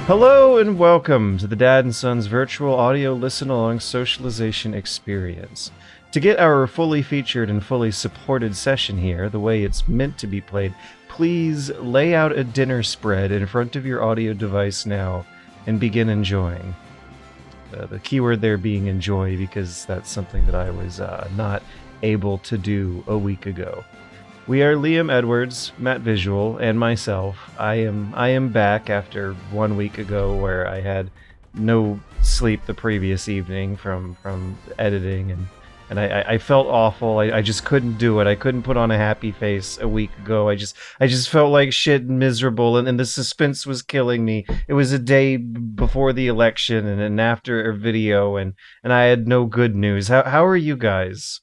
Hello and welcome to the Dad and Sons virtual audio listen-along socialization experience. To get our fully featured and fully supported session here, the way it's meant to be played, please lay out a dinner spread in front of your audio device now and begin enjoying. The keyword there being enjoy, because that's something that I was not able to do a week ago. We are Liam Edwards, Matt Visual, and myself. I am back after 1 week ago where I had no sleep the previous evening from editing, and I felt awful. I just couldn't do it. I couldn't put on a happy face a week ago. I just felt like shit and miserable, and the suspense was killing me. It was a day before the election and after a video, and I had no good news. How are you guys?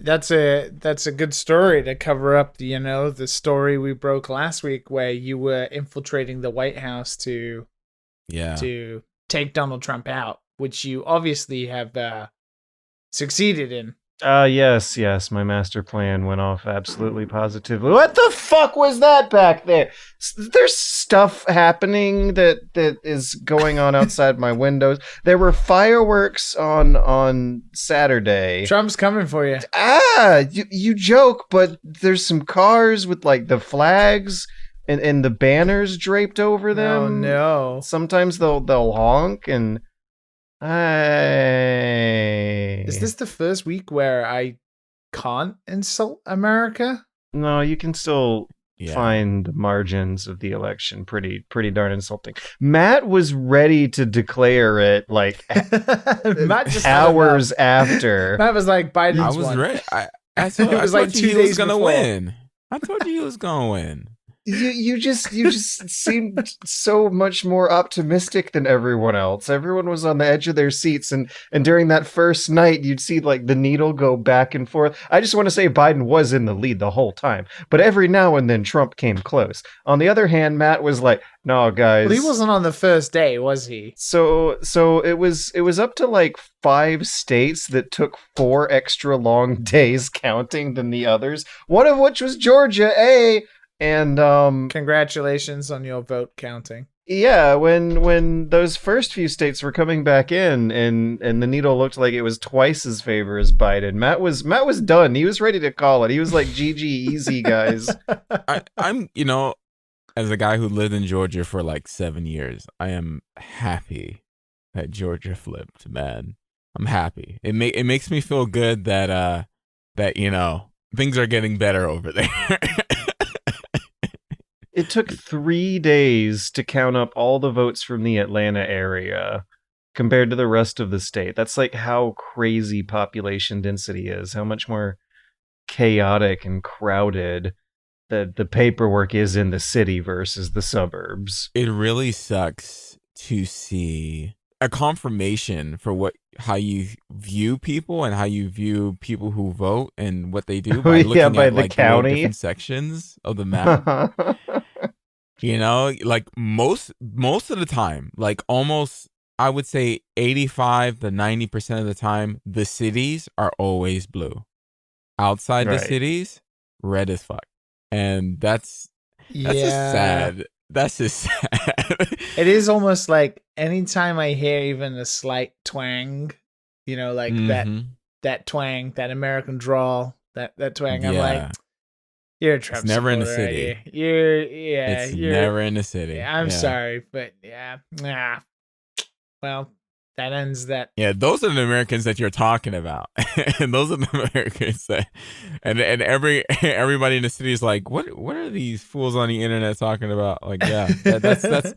That's a good story to cover up, the story we broke last week where you were infiltrating the White House to take Donald Trump out, which you obviously have succeeded in. Yes, my master plan went off absolutely positively. What the fuck was that back there? There's stuff happening that is going on outside my windows. There were fireworks on Saturday. Trump's coming for you. You joke, but there's some cars with like the flags and the banners draped over them. Oh no. Sometimes they'll honk and Is this the first week where I can't insult America? No, you can still find the margins of the election pretty darn insulting. Matt was ready to declare it like Matt just hours after. Matt was like, Biden's I was won. ready. I told like 2 you he days was gonna before. win. I told you he was gonna win. You just seemed so much more optimistic than everyone else. Everyone was on the edge of their seats, and during that first night, you'd see like the needle go back and forth. I just want to say Biden was in the lead the whole time, but every now and then Trump came close. On the other hand, Matt was like, "No, guys." Well, he wasn't on the first day, was he? So it was up to like 5 states that took 4 extra long days counting than the others. One of which was Georgia, And congratulations on your vote counting. Yeah, when those first few states were coming back in and the needle looked like it was twice as favor as Biden, Matt was done. He was ready to call it. He was like, GG, easy, guys. I'm as a guy who lived in Georgia for like 7 years, I am happy that Georgia flipped, man. I'm happy. It makes me feel good that things are getting better over there. It took 3 days to count up all the votes from the Atlanta area compared to the rest of the state. That's like how crazy population density is, how much more chaotic and crowded the paperwork is in the city versus the suburbs. It really sucks to see a confirmation for how you view people and how you view people who vote and what they do by looking by at the like county. different sections of the map. Like most of the time, like almost, I would say 85 to 90% of the time, the cities are always blue. Outside the cities, red as fuck. And that's just sad. That's just sad. It is almost like anytime I hear even a slight twang, that twang, that American drawl, that twang, I'm like, you're a Trump It's never in the supporter, city. You're never in the city. I'm sorry, but well, that ends that. Yeah, those are the Americans that you're talking about. And those are the Americans that, and everybody in the city is like, what are these fools on the internet talking about? Like, that's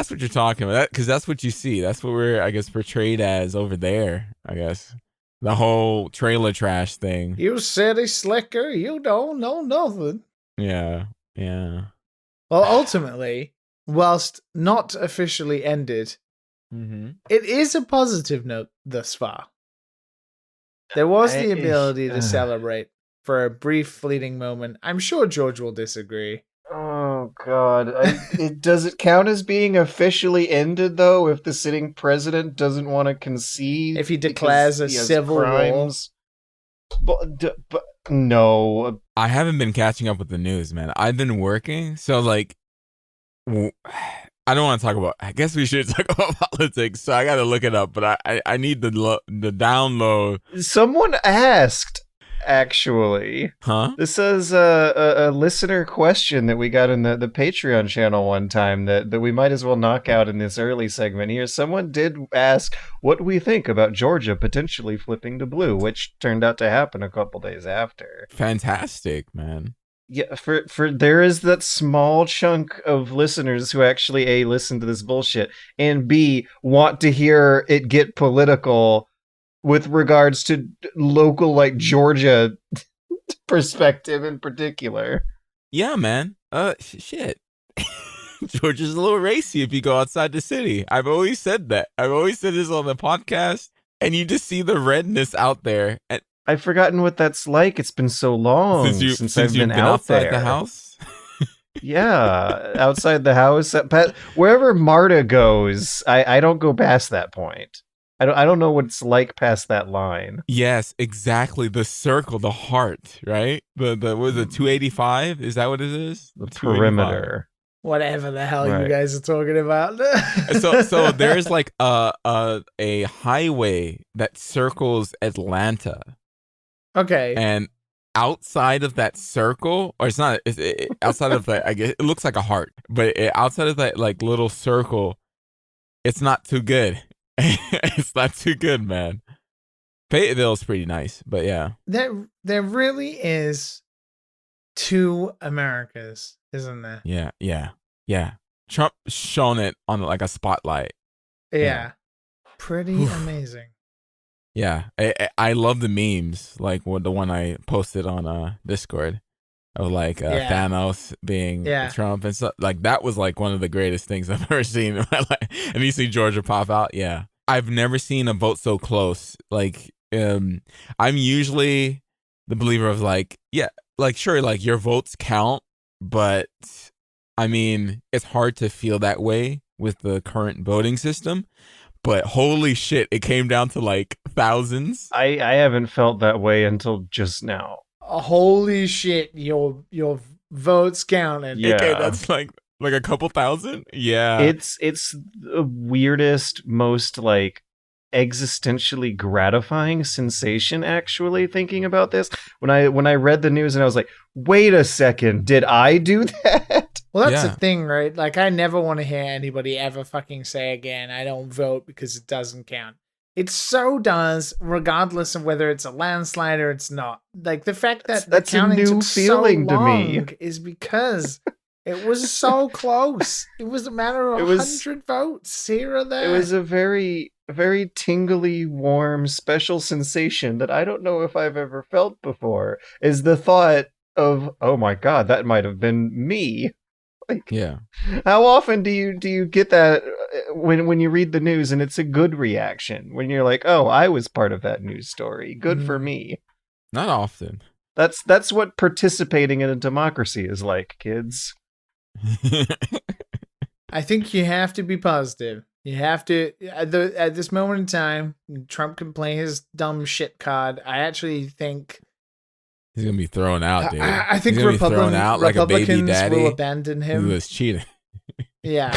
what you're talking about. Because that's what you see. That's what we're, I guess, portrayed as over there, I guess. The whole trailer trash thing. You city slicker, you don't know nothing. Yeah. Well, ultimately, whilst not officially ended, it is a positive note thus far. There was the ability to celebrate for a brief fleeting moment. I'm sure George will disagree. Oh, God. Does it count as being officially ended, though, if the sitting president doesn't want to concede? If he declares a civil war? But no. I haven't been catching up with the news, man. I've been working, so, like, I don't want to talk about. I guess we should talk about politics. So I got to look it up, but I need the download. Someone asked, actually. Huh? This is a listener question that we got in the Patreon channel one time that we might as well knock out in this early segment here. Someone did ask what we think about Georgia potentially flipping to blue, which turned out to happen a couple days after. Fantastic, man. Yeah, for there is that small chunk of listeners who actually A, listen to this bullshit, and B, want to hear it get political with regards to local, like, Georgia perspective in particular. Yeah, man. Shit. Georgia's a little racy if you go outside the city. I've always said that. I've always said this on the podcast, and you just see the redness out there. And I've forgotten what that's like. It's been so long since I've been out outside there. The house. Yeah, outside the house. Wherever Marta goes, I don't go past that point. I don't know what it's like past that line. Yes, exactly. The circle, the heart, right? The what is it, 285? Is that what it is? The perimeter. Whatever the hell you guys are talking about. so there's like a highway that circles Atlanta. Okay. And outside of that circle, or it's not, outside of that, I guess it looks like a heart, but outside of that like little circle, it's not too good. It's not too good, man. Fayetteville's pretty nice, but yeah. There really is two Americas, isn't there? Yeah. Trump shone it on like a spotlight. Yeah. Pretty amazing. Yeah, I love the memes, like the one I posted on Discord of like Thanos being Trump and stuff. Like that was like one of the greatest things I've ever seen in my life. And you see Georgia pop out. Yeah, I've never seen a vote so close. Like, I'm usually the believer of like, yeah, like sure, like your votes count, but I mean, it's hard to feel that way with the current voting system. But holy shit, it came down to like thousands. I haven't felt that way until just now. Holy shit, your votes counted. Yeah. Okay, that's like a couple thousand. Yeah. It's the weirdest, most like existentially gratifying sensation, actually, thinking about this. When I read the news and I was like, wait a second, did I do that? Well, that's the thing, right? Like, I never want to hear anybody ever fucking say again, I don't vote because it doesn't count. It so does, regardless of whether it's a landslide or it's not. Like, the fact that that's the counting a new took feeling so to me long is because it was so close. It was a matter of 100 votes here or there. It was a very, very tingly, warm, special sensation that I don't know if I've ever felt before, is the thought of, oh my god, that might have been me. Like, yeah. How often do you get that when you read the news and it's a good reaction? When you're like, oh, I was part of that news story. Good for me. Not often. That's what participating in a democracy is like, kids. I think you have to be positive. You have to, at this moment in time, Trump can play his dumb shit card. I actually think he's gonna be thrown out, dude. I think Republicans like a baby daddy will abandon him. Who was cheating. Yeah.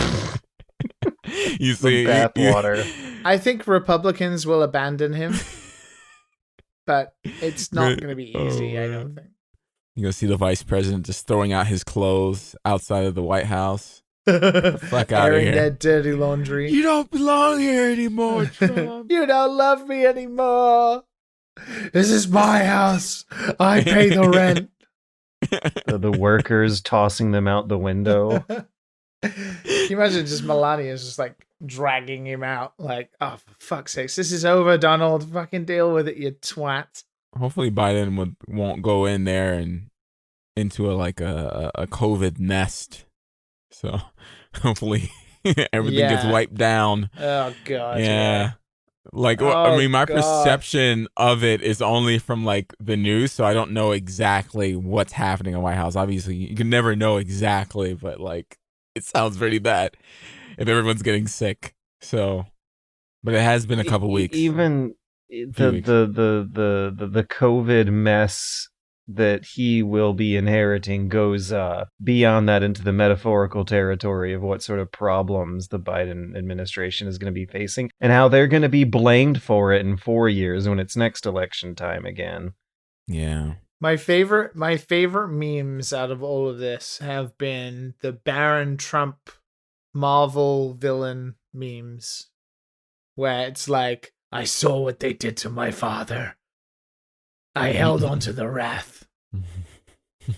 You see, bathwater. I think Republicans will abandon him, but it's not going to be easy. I don't think. You gonna see the vice president just throwing out his clothes outside of the White House. Fuck out of here! That dirty laundry. You don't belong here anymore, Trump. You don't love me anymore. This is my house. I pay the rent. The workers tossing them out the window. Can you imagine just Melania's just like dragging him out? Like, oh, for fuck's sakes, this is over, Donald. Fucking deal with it, you twat. Hopefully Biden won't go in there and into a COVID nest. So hopefully everything gets wiped down. Oh god. Yeah. Like, I mean, my perception of it is only from like the news, so I don't know exactly what's happening in White House. Obviously, you can never know exactly, but like, it sounds pretty bad if everyone's getting sick. So, but it has been a couple weeks. Even the COVID mess that he will be inheriting goes beyond that into the metaphorical territory of what sort of problems the Biden administration is going to be facing and how they're going to be blamed for it in 4 years when it's next election time again. Yeah. My favorite memes out of all of this have been the Baron Trump Marvel villain memes, where it's like, I saw what they did to my father. I held on to the wrath.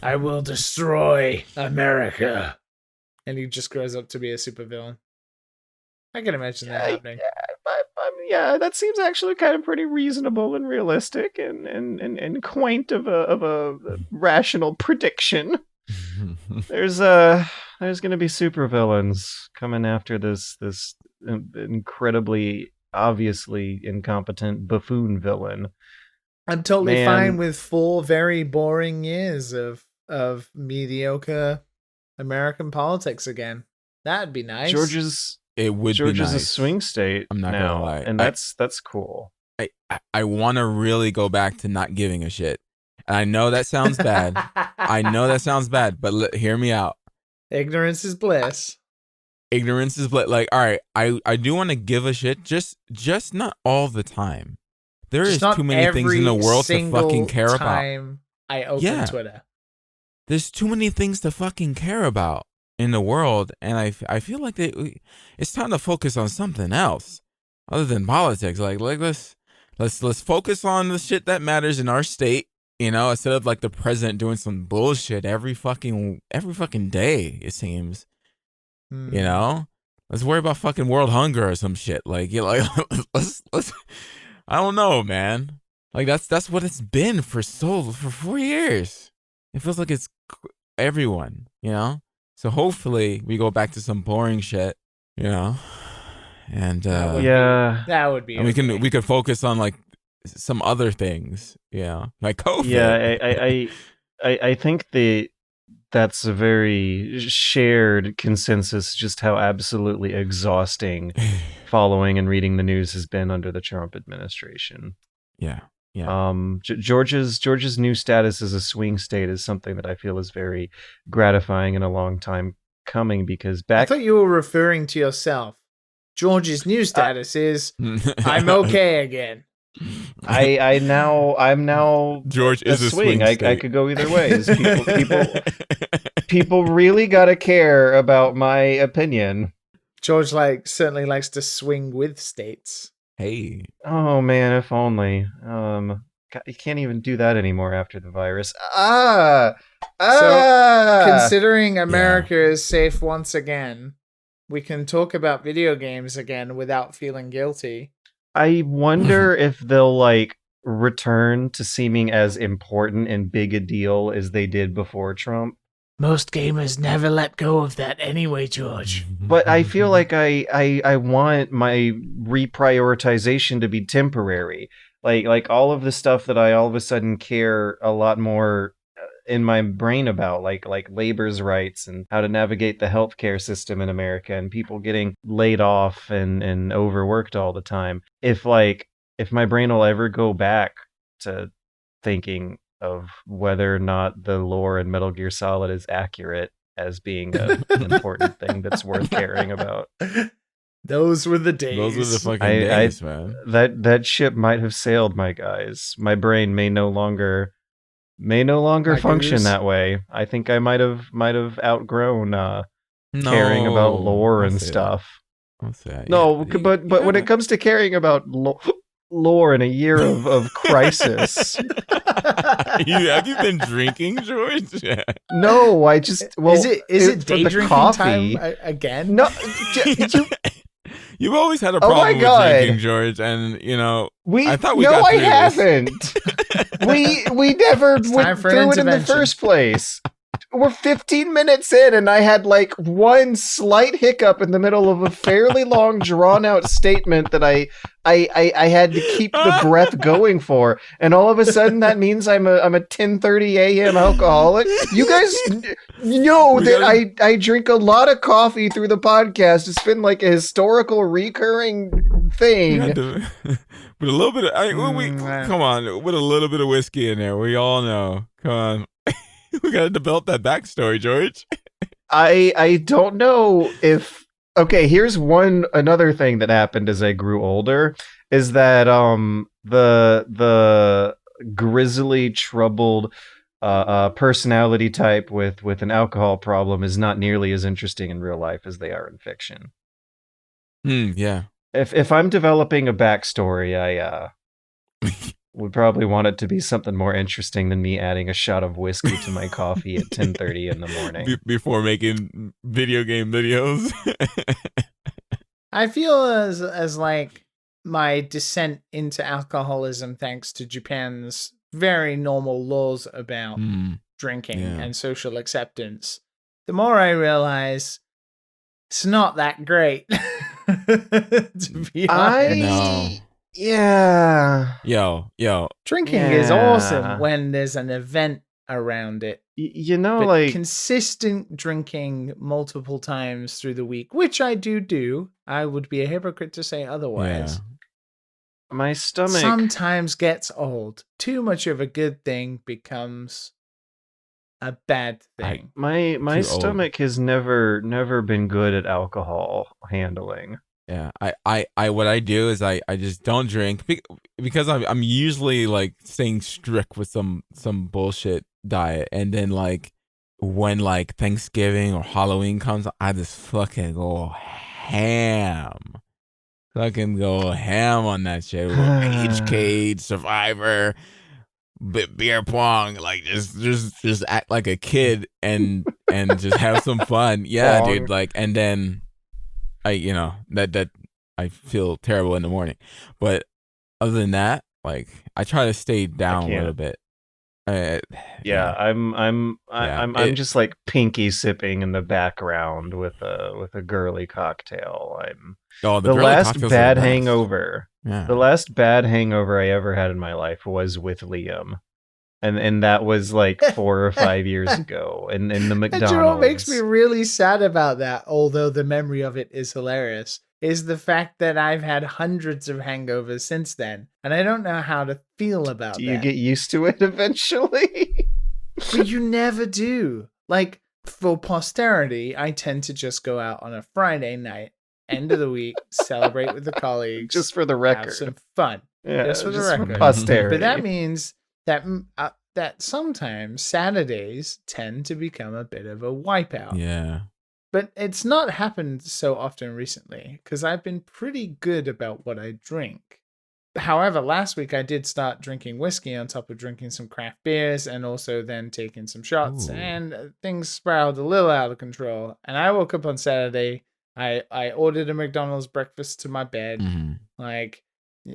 I will destroy America. And he just grows up to be a supervillain. I can imagine that happening. Yeah, that seems actually kind of pretty reasonable and realistic and quaint of a rational prediction. There's going to be supervillains coming after this incredibly obviously incompetent buffoon villain. I'm totally fine with 4 very boring years of mediocre American politics again. That'd be nice. Georgia's be nice. A swing state. I'm not gonna lie, and that's cool. I want to really go back to not giving a shit. And I know that sounds bad. But hear me out. Ignorance is bliss. Like, all right, I do want to give a shit, just not all the time. There is too many things in the world to fucking care about. Time I open Twitter. There's too many things to fucking care about in the world, and I feel like it's time to focus on something else other than politics. Like let's focus on the shit that matters in our state, instead of like the president doing some bullshit every fucking day, it seems. Let's worry about fucking world hunger or some shit. Like, let's I don't know, man. Like that's what it's been for 4 years. It feels like it's everyone, So hopefully we go back to some boring shit, and that would be. And we could focus on like some other things, like COVID. Yeah, I think that's a very shared consensus, just how absolutely exhausting following and reading the news has been under the Trump administration. Yeah. Georgia's new status as a swing state is something that I feel is very gratifying and a long time coming, because I thought you were referring to yourself. Georgia's new status is I'm okay again. I'm now George is a swing state. I could go either ways. People really gotta care about my opinion. George certainly likes to swing with states. Hey. Oh man, if only. You can't even do that anymore after the virus. So, considering America is safe once again, we can talk about video games again without feeling guilty. I wonder if they'll return to seeming as important and big a deal as they did before Trump. Most gamers never let go of that anyway, George. But I feel like I want my reprioritization to be temporary. Like all of the stuff that I all of a sudden care a lot more in my brain about, like labor's rights and how to navigate the healthcare system in America and people getting laid off and overworked all the time. If my brain will ever go back to thinking of whether or not the lore in Metal Gear Solid is accurate as being an important thing that's worth caring about. Those were the days. Those were the fucking days, man. That ship might have sailed, my guys. My brain may no longer function that way. I think I might have outgrown caring about lore and stuff. No, but when it comes to caring about lore in a year of crisis. Have you been drinking, George? No, I just is it day drinking time again? No, you've always had a problem with drinking, George, and I thought we got through this. Haven't. we never went through it in the first place. We're 15 minutes in, and I had one slight hiccup in the middle of a fairly long, drawn-out statement that I had to keep the breath going for, and all of a sudden that means I'm a 10:30 a.m. alcoholic. You guys know I drink a lot of coffee through the podcast. It's been a historical, recurring thing. With a little bit of, come on, with a little bit of whiskey in there. We all know. Come on. We got to develop that backstory, George. I don't know if okay, here's another thing that happened as I grew older is that the grizzly troubled personality type with an alcohol problem is not nearly as interesting in real life as they are in fiction. Yeah. If I'm developing a backstory, I would probably want it to be something more interesting than me adding a shot of whiskey to my coffee at 10:30 in the morning. Before making video game videos. I feel as like my descent into alcoholism, thanks to Japan's very normal laws about drinking and social acceptance, the more I realize it's not that great. To be honest. Yeah. Yo. Drinking is awesome when there's an event around it. You know, but like consistent drinking multiple times through the week, which I do. I would be a hypocrite to say otherwise. Yeah. My stomach sometimes gets old. Too much of a good thing becomes a bad thing. My stomach has never been good at alcohol handling. Yeah, I what I do is I just don't drink because I'm usually like staying strict with some bullshit diet, and then like when like Thanksgiving or Halloween comes, I just fucking go ham. Fucking go ham on that shit. Age Cage, Survivor, beer pong, like just act like a kid and just have some fun. Yeah, Pong. dude. Like, and then that I feel terrible in the morning, but other than that, like I try to stay down a little bit. I'm just like pinky sipping in the background with a girly cocktail. The last bad hangover. Yeah. The last bad hangover I ever had in my life was with Liam. And that was like 4 or 5 years ago in the McDonald's. And what makes me really sad about that, although the memory of it is hilarious, is the fact that I've had hundreds of hangovers since then, and I don't know how to feel about that. Do you get used to it eventually? But you never do. Like, for posterity, I tend to just go out on a Friday night, end of the week, celebrate with the colleagues. Just for the record. Have some fun. Yeah, just for the record. For posterity. But that means that sometimes Saturdays tend to become a bit of a wipeout. Yeah. But it's not happened so often recently because I've been pretty good about what I drink. However, last week I did start drinking whiskey on top of drinking some craft beers and also then taking some shots. Ooh. And things spiraled a little out of control. And I woke up on Saturday. I ordered a McDonald's breakfast to my bed. Mm-hmm. Like,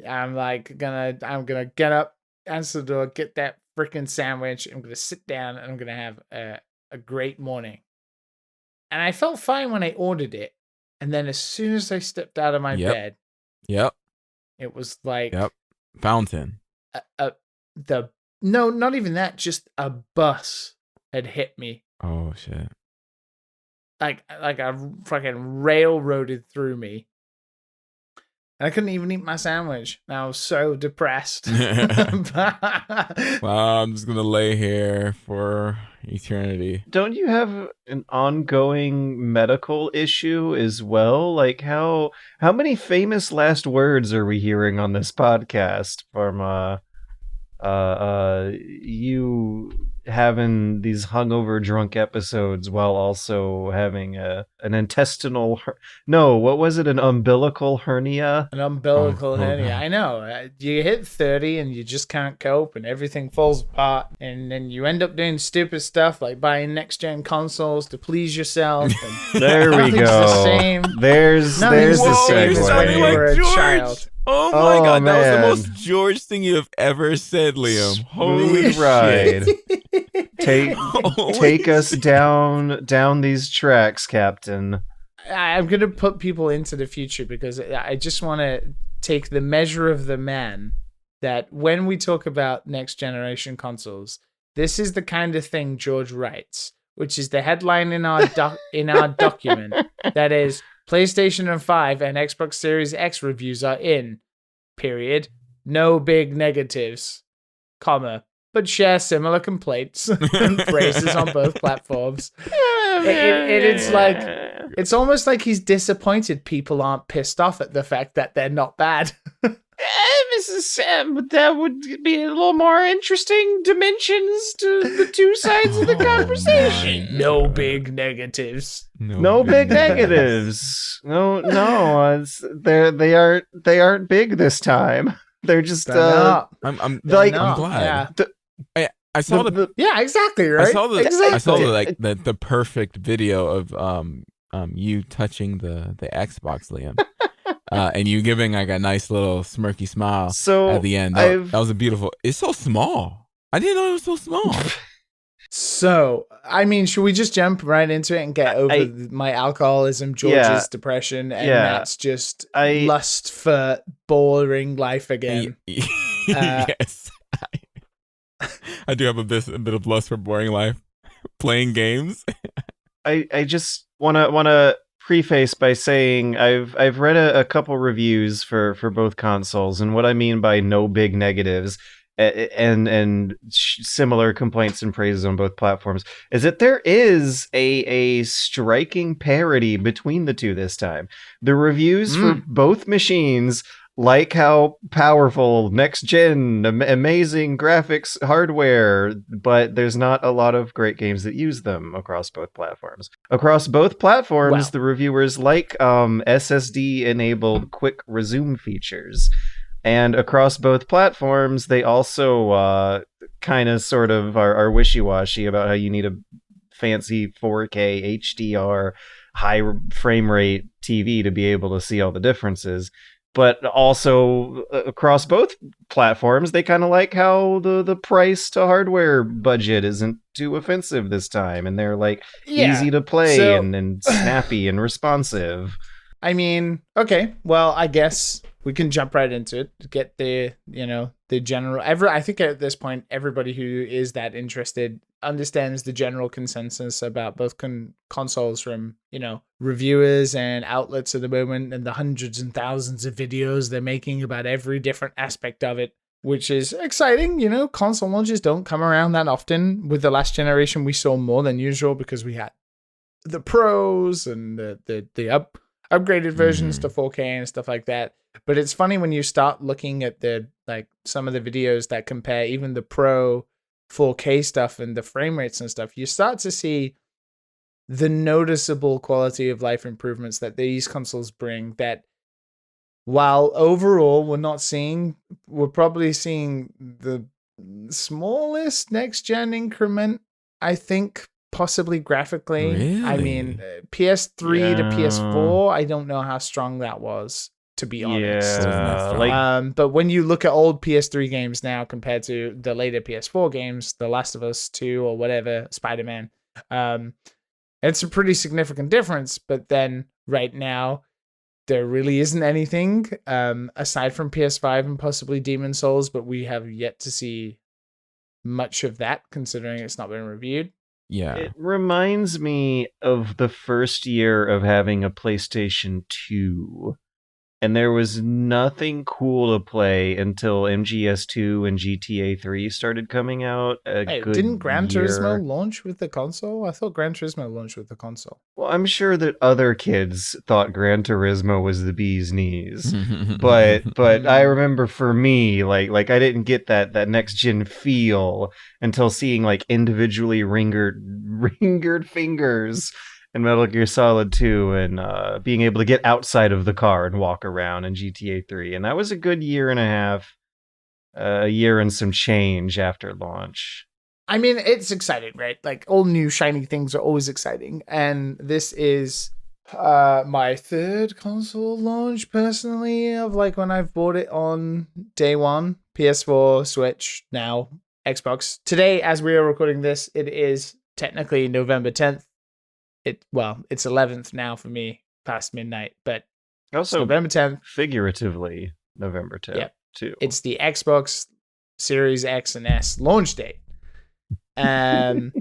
I'm gonna get up, answer the door, get that freaking sandwich. I'm gonna sit down and I'm gonna have a great morning. And I felt fine when I ordered it, and then as soon as I stepped out of my bed, it was like fountain. No, not even that. Just a bus had hit me. Oh shit! Like a fucking railroaded through me. I couldn't even eat my sandwich. I was so depressed. Well, I'm just gonna lay here for eternity. Don't you have an ongoing medical issue as well? Like how many famous last words are we hearing on this podcast from you having these hungover drunk episodes while also having an intestinal what was it, an umbilical hernia? An umbilical hernia. I know. You hit 30 and you just can't cope and everything falls apart, and then you end up doing stupid stuff like buying next gen consoles to please yourself. And there we go. The same. There's the segue. You're sounding like George. Child. Oh my god, man. That was the most George thing you have ever said, Liam. Holy ride. Take us down these tracks, Captain. I'm going to put people into the future because I just want to take the measure of the man that when we talk about next generation consoles, this is the kind of thing George writes, which is the headline in our document that is PlayStation 5 and Xbox Series X reviews are in. Period. No big negatives, comma, but share similar complaints and praises on both platforms. It's like, it's almost like he's disappointed people aren't pissed off at the fact that they're not bad. Mrs. Sam, but that would be a little more interesting dimensions to the two sides of the conversation. No big negatives. No big negatives. No, they aren't big this time. They're just I'm glad. Yeah. I saw the yeah, exactly, right? I saw the perfect video of you touching the Xbox, Liam. And you giving like a nice little smirky smile at the end. That was a beautiful. It's so small. I didn't know it was so small. So, I mean, should we just jump right into it and get over my alcoholism, George's depression, and Matt's just lust for boring life again? Yes. I do have a bit of lust for boring life. Playing games. I just wanna preface by saying I've read a couple reviews for both consoles, and what I mean by no big negatives and similar complaints and praises on both platforms is that there is a striking parity between the two this time. The reviews for both machines like how powerful next gen amazing graphics hardware, but there's not a lot of great games that use them across both platforms. Across both platforms, the reviewers like SSD enabled quick resume features. And across both platforms, they also kind of sort of are wishy-washy about how you need a fancy 4K HDR high frame rate TV to be able to see all the differences. But also across both platforms, they kind of like how the price to hardware budget isn't too offensive this time, and they're like easy to play and snappy and responsive. I mean, okay, well, I guess we can jump right into it to get the general. I think at this point, everybody who is that interested understands the general consensus about both consoles from, reviewers and outlets at the moment, and the hundreds and thousands of videos they're making about every different aspect of it, which is exciting. Console launches don't come around that often. With the last generation, we saw more than usual because we had the pros and the upgraded versions to 4K and stuff like that. But it's funny when you start looking at some of the videos that compare even the pro 4K stuff and the frame rates and stuff, you start to see the noticeable quality of life improvements that these consoles bring, that while overall we're probably seeing the smallest next gen increment, I think, possibly graphically. Really? I mean, PS3 to PS4, I don't know how strong that was, to be honest. But when you look at old PS3 games now compared to the later PS4 games, The Last of Us 2 or whatever, Spider-Man, it's a pretty significant difference. But then right now, there really isn't anything aside from PS5 and possibly Demon's Souls, but we have yet to see much of that considering it's not been reviewed. Yeah. It reminds me of the first year of having a PlayStation 2. And there was nothing cool to play until MGS2 and GTA 3 started coming out. Didn't Gran Turismo launch with the console? I thought Gran Turismo launched with the console. Well, I'm sure that other kids thought Gran Turismo was the bee's knees. but I remember for me, like I didn't get that next gen feel until seeing like individually ringered fingers in Metal Gear Solid 2 and being able to get outside of the car and walk around in GTA 3. And that was a good year and a half, a year and some change after launch. I mean, it's exciting, right? Like, all new shiny things are always exciting. And this is my third console launch, personally, of like when I've bought it on day one. PS4, Switch, now Xbox. Today, as we are recording this, it is technically November 10th. It's 11th now for me, past midnight, but also November 10th. Figuratively, November 10th, too. It's the Xbox Series X and S launch date. And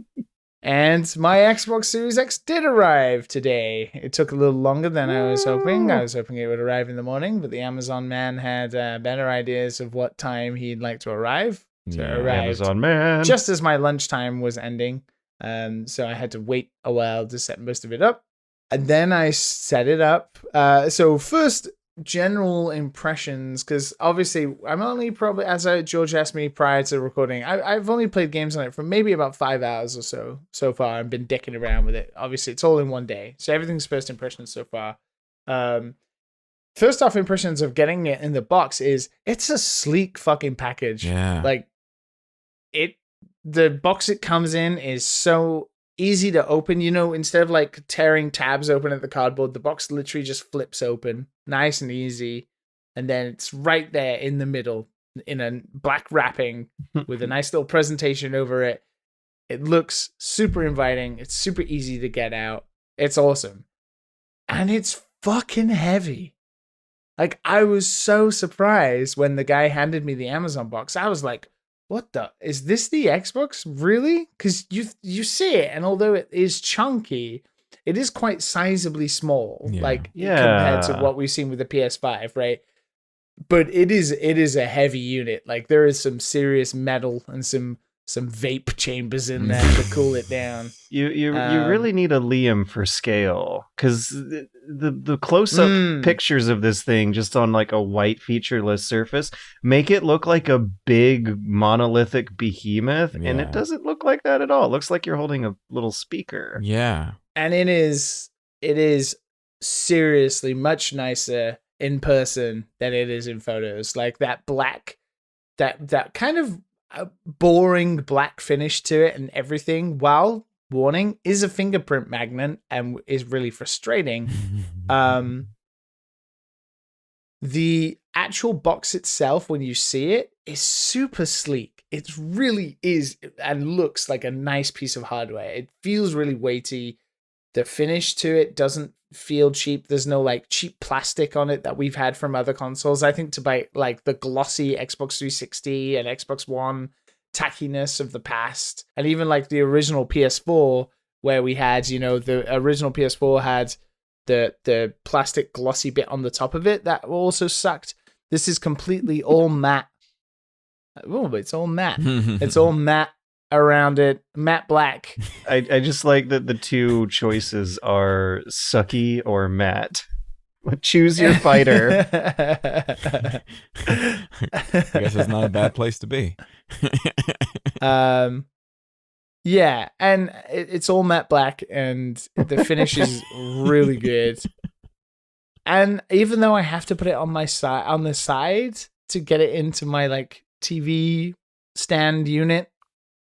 And my Xbox Series X did arrive today. It took a little longer than I was hoping. I was hoping it would arrive in the morning, but the Amazon man had better ideas of what time he'd like to arrive. So it arrived Amazon man. just as my lunchtime was ending. So I had to wait a while to set most of it up. And then I set it up. So first, general impressions, because obviously I'm only probably, as George asked me prior to recording, I've only played games on it for maybe about 5 hours or so far and been dicking around with it. Obviously it's all in one day, so everything's first impressions so far. First off, impressions of getting it in the box is it's a sleek fucking package. Like the box it comes in is so easy to open. Instead of like tearing tabs open at the cardboard, the box literally just flips open, nice and easy, and then it's right there in the middle in a black wrapping with a nice little presentation over it. It looks super inviting. It's super easy to get out. It's awesome, and it's fucking heavy. Like, I was so surprised when the guy handed me the Amazon box. I was like, what the? Is this the Xbox? Really? Because you see it, and although it is chunky, it is quite sizably small, compared to what we've seen with the PS5, right? But it is a heavy unit. Like, there is some serious metal and some vape chambers in there to cool it down. You really need a Liam for scale, because the close-up pictures of this thing just on like a white featureless surface make it look like a big monolithic behemoth, and it doesn't look like that at all. It looks like you're holding a little speaker. Yeah. And it is seriously much nicer in person than it is in photos. Like that black, that kind of boring black finish to it and everything, while warning, is a fingerprint magnet and is really frustrating. The actual box itself, when you see it, is super sleek. It really is and looks like a nice piece of hardware. It feels really weighty. The finish to it doesn't feel cheap. There's no like cheap plastic on it that we've had from other consoles. I think to buy like the glossy Xbox 360 and Xbox One tackiness of the past, and even like the original PS4, where we had, the original PS4 had the plastic glossy bit on the top of it that also sucked. This is completely all matte. Oh, it's all matte. It's all matte around it, matte black. I just like that the two choices are sucky or matte. Choose your fighter. I guess it's not a bad place to be. Yeah, and it's all matte black, and the finish is really good. And even though I have to put it on the side to get it into my like TV stand unit,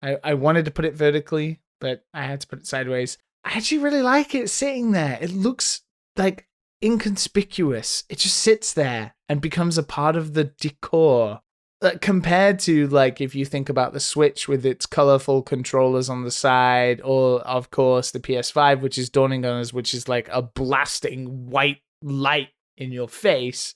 I wanted to put it vertically, but I had to put it sideways. I actually really like it sitting there. It looks like inconspicuous. It just sits there and becomes a part of the decor. Compared to, like, if you think about the Switch with its colorful controllers on the side, or of course the PS5, which is dawning on us, which is like a blasting white light in your face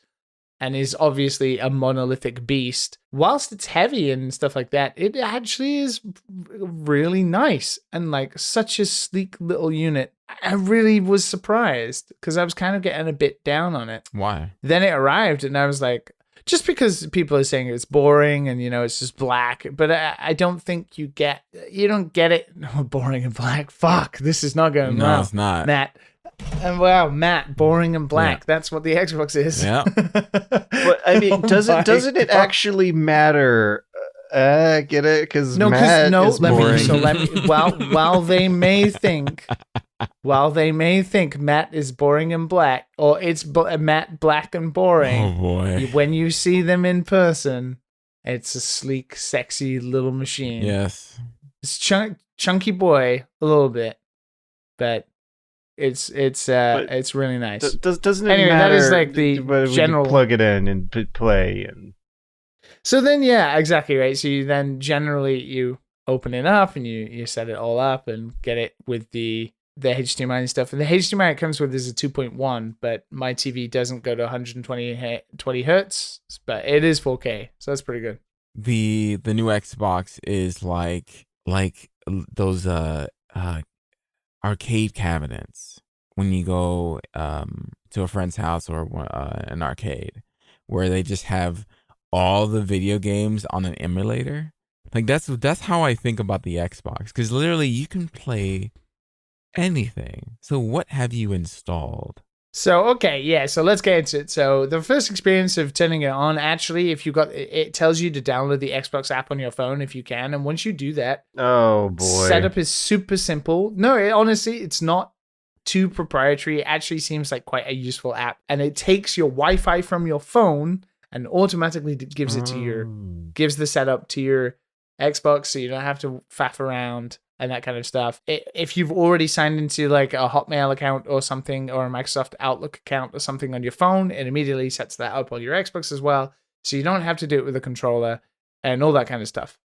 and is obviously a monolithic beast. Whilst it's heavy and stuff like that, it actually is really nice and like such a sleek little unit. I really was surprised because I was kind of getting a bit down on it. Why? Then it arrived and I was like, just because people are saying it's boring and, it's just black, but I don't think you don't get it. Oh, boring and black. Fuck, this is not going well. No, it's not. Matt. And wow, Matt, boring and black. Yeah. That's what the Xbox is. Yeah. But I mean, doesn't it actually matter? Get it? Because Matt is boring. While they may think Matt is boring and black, or it's Matt black and boring. Oh boy! When you see them in person, it's a sleek, sexy little machine. Yes, it's chunky boy a little bit, but it's really nice. Doesn't it anyway, matter? That is like the general. Plug it in and play and. So then, yeah, exactly right. So you generally open it up and you set it all up and get it with the HDMI and stuff. And the HDMI it comes with is a 2.1, but my TV doesn't go to 120 hertz, but it is 4K, so that's pretty good. The new Xbox is like those arcade cabinets when you go to a friend's house or an arcade, where they just have all the video games on an emulator. Like that's how I think about the Xbox, because literally you can play anything. So what have you installed? So, okay, yeah, so let's get into it. So the first experience of turning it on, actually, if you got, it tells you to download the Xbox app on your phone if you can. And once you do that, oh boy, setup is super simple. No, honestly, it's not too proprietary. It actually seems like quite a useful app. And it takes your Wi-Fi from your phone and automatically gives it to gives the setup to your Xbox, so you don't have to faff around and that kind of stuff. If you've already signed into like a Hotmail account or something, or a Microsoft Outlook account or something on your phone, it immediately sets that up on your Xbox as well, so you don't have to do it with a controller and all that kind of stuff.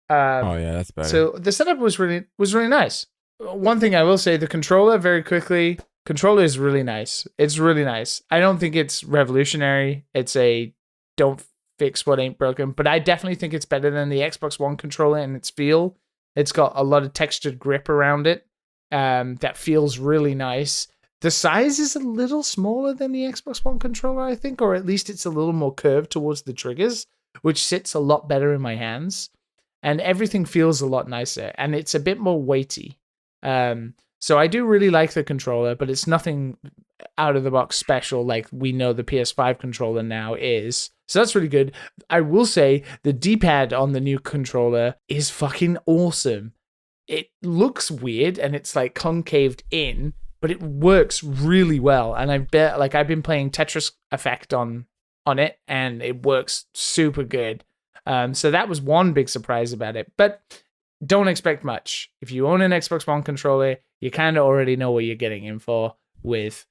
Oh yeah, that's better. So the setup was really nice. One thing I will say, the controller, very quickly, controller is really nice. It's really nice. I don't think it's revolutionary. It's a don't fix what ain't broken, but I definitely think it's better than the Xbox One controller in its feel. It's got a lot of textured grip around it that feels really nice. The size is a little smaller than the Xbox One controller, I think, or at least it's a little more curved towards the triggers, which sits a lot better in my hands. And everything feels a lot nicer, and it's a bit more weighty. So I do really like the controller, but it's nothing out of the box special like we know the PS5 controller now is. So that's really good. I will say the D-pad on the new controller is fucking awesome. It looks weird and it's like concaved in, but it works really well. And I've been playing Tetris Effect on it, and it works super good. So that was one big surprise about it. But don't expect much. If you own an Xbox One controller, you kind of already know what you're getting in for with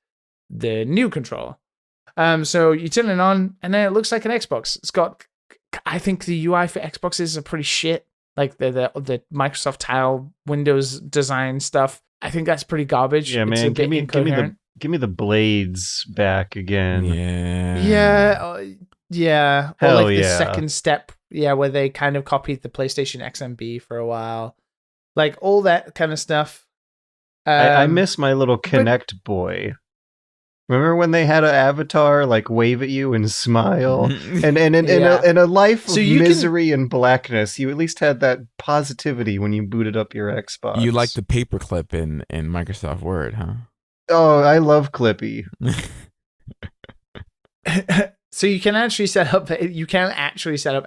the new controller. So you turn it on, and then it looks like an Xbox. It's got, I think the UI for Xboxes are pretty shit. Like the Microsoft Tile Windows design stuff. I think that's pretty garbage. Yeah, man. Give me the blades back again. Yeah. Yeah. Or Hell like the yeah. second step. Yeah, where they kind of copied the PlayStation XMB for a while. Like all that kind of stuff. I miss my little Kinect boy. Remember when they had an avatar like wave at you and smile? And in a life of misery and blackness, you at least had that positivity when you booted up your Xbox. You like the paperclip in Microsoft Word, huh? Oh, I love Clippy. So you can actually set up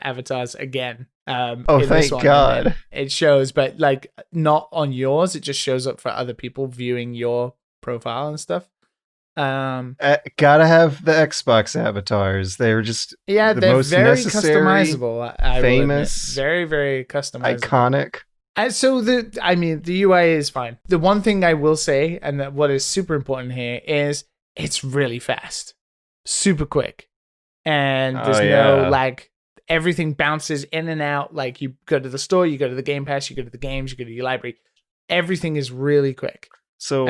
avatars again. Thank God. It shows, but like not on yours. It just shows up for other people viewing your profile and stuff. Gotta have the Xbox avatars. They're just they're most very necessary, customizable. I famous, very, very customizable, iconic. So the UI is fine. The one thing I will say, and that what is super important here, is it's really fast, super quick. And there's no lag. Everything bounces in and out. Like you go to the store, you go to the Game Pass, you go to the games, you go to your library. Everything is really quick. So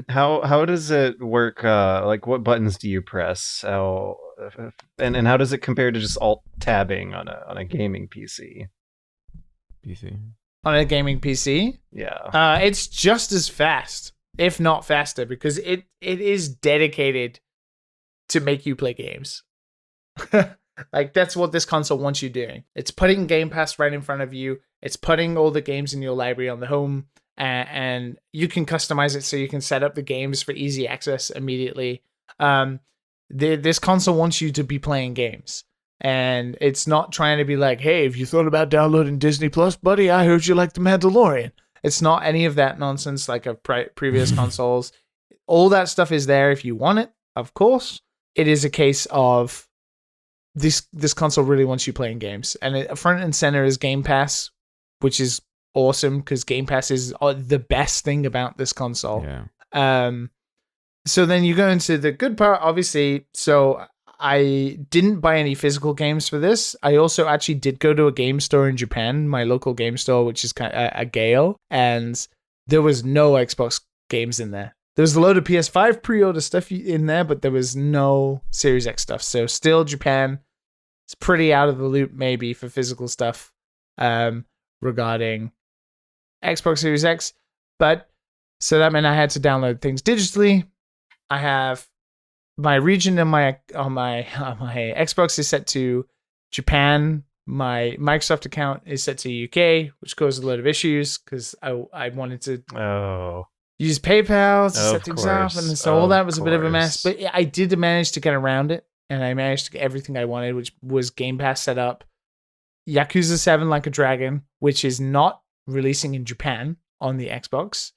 how does it work? Like what buttons do you press? And how does it compare to just alt tabbing on a gaming PC? On a gaming PC? Yeah. It's just as fast, if not faster, because it is dedicated to make you play games. Like that's what this console wants you doing. It's putting Game Pass right in front of you. It's putting all the games in your library on the home, and you can customize it so you can set up the games for easy access immediately. This console wants you to be playing games, and it's not trying to be like, hey, have you thought about downloading Disney Plus, buddy? I heard you like The Mandalorian. It's not any of that nonsense like of previous consoles. All that stuff is there if you want it, of course. It is a case of this console really wants you playing games, and front and center is Game Pass, which is awesome because Game Pass is the best thing about this console. Yeah. So then you go into the good part, obviously. So I didn't buy any physical games for this. I also actually did go to a game store in Japan, my local game store, which is kind of a Gale, and there was no Xbox games in there. There was a load of PS5 pre-order stuff in there, but there was no Series X stuff. So still Japan. It's pretty out of the loop maybe for physical stuff regarding Xbox Series X. But so that meant I had to download things digitally. I have my region on my Xbox is set to Japan. My Microsoft account is set to UK, which caused a lot of issues because I wanted to use PayPal to set things up, and so all that was a bit of a mess. But I did manage to get around it, and I managed to get everything I wanted, which was Game Pass set up, Yakuza 7 Like a Dragon, which is not releasing in Japan on the Xbox.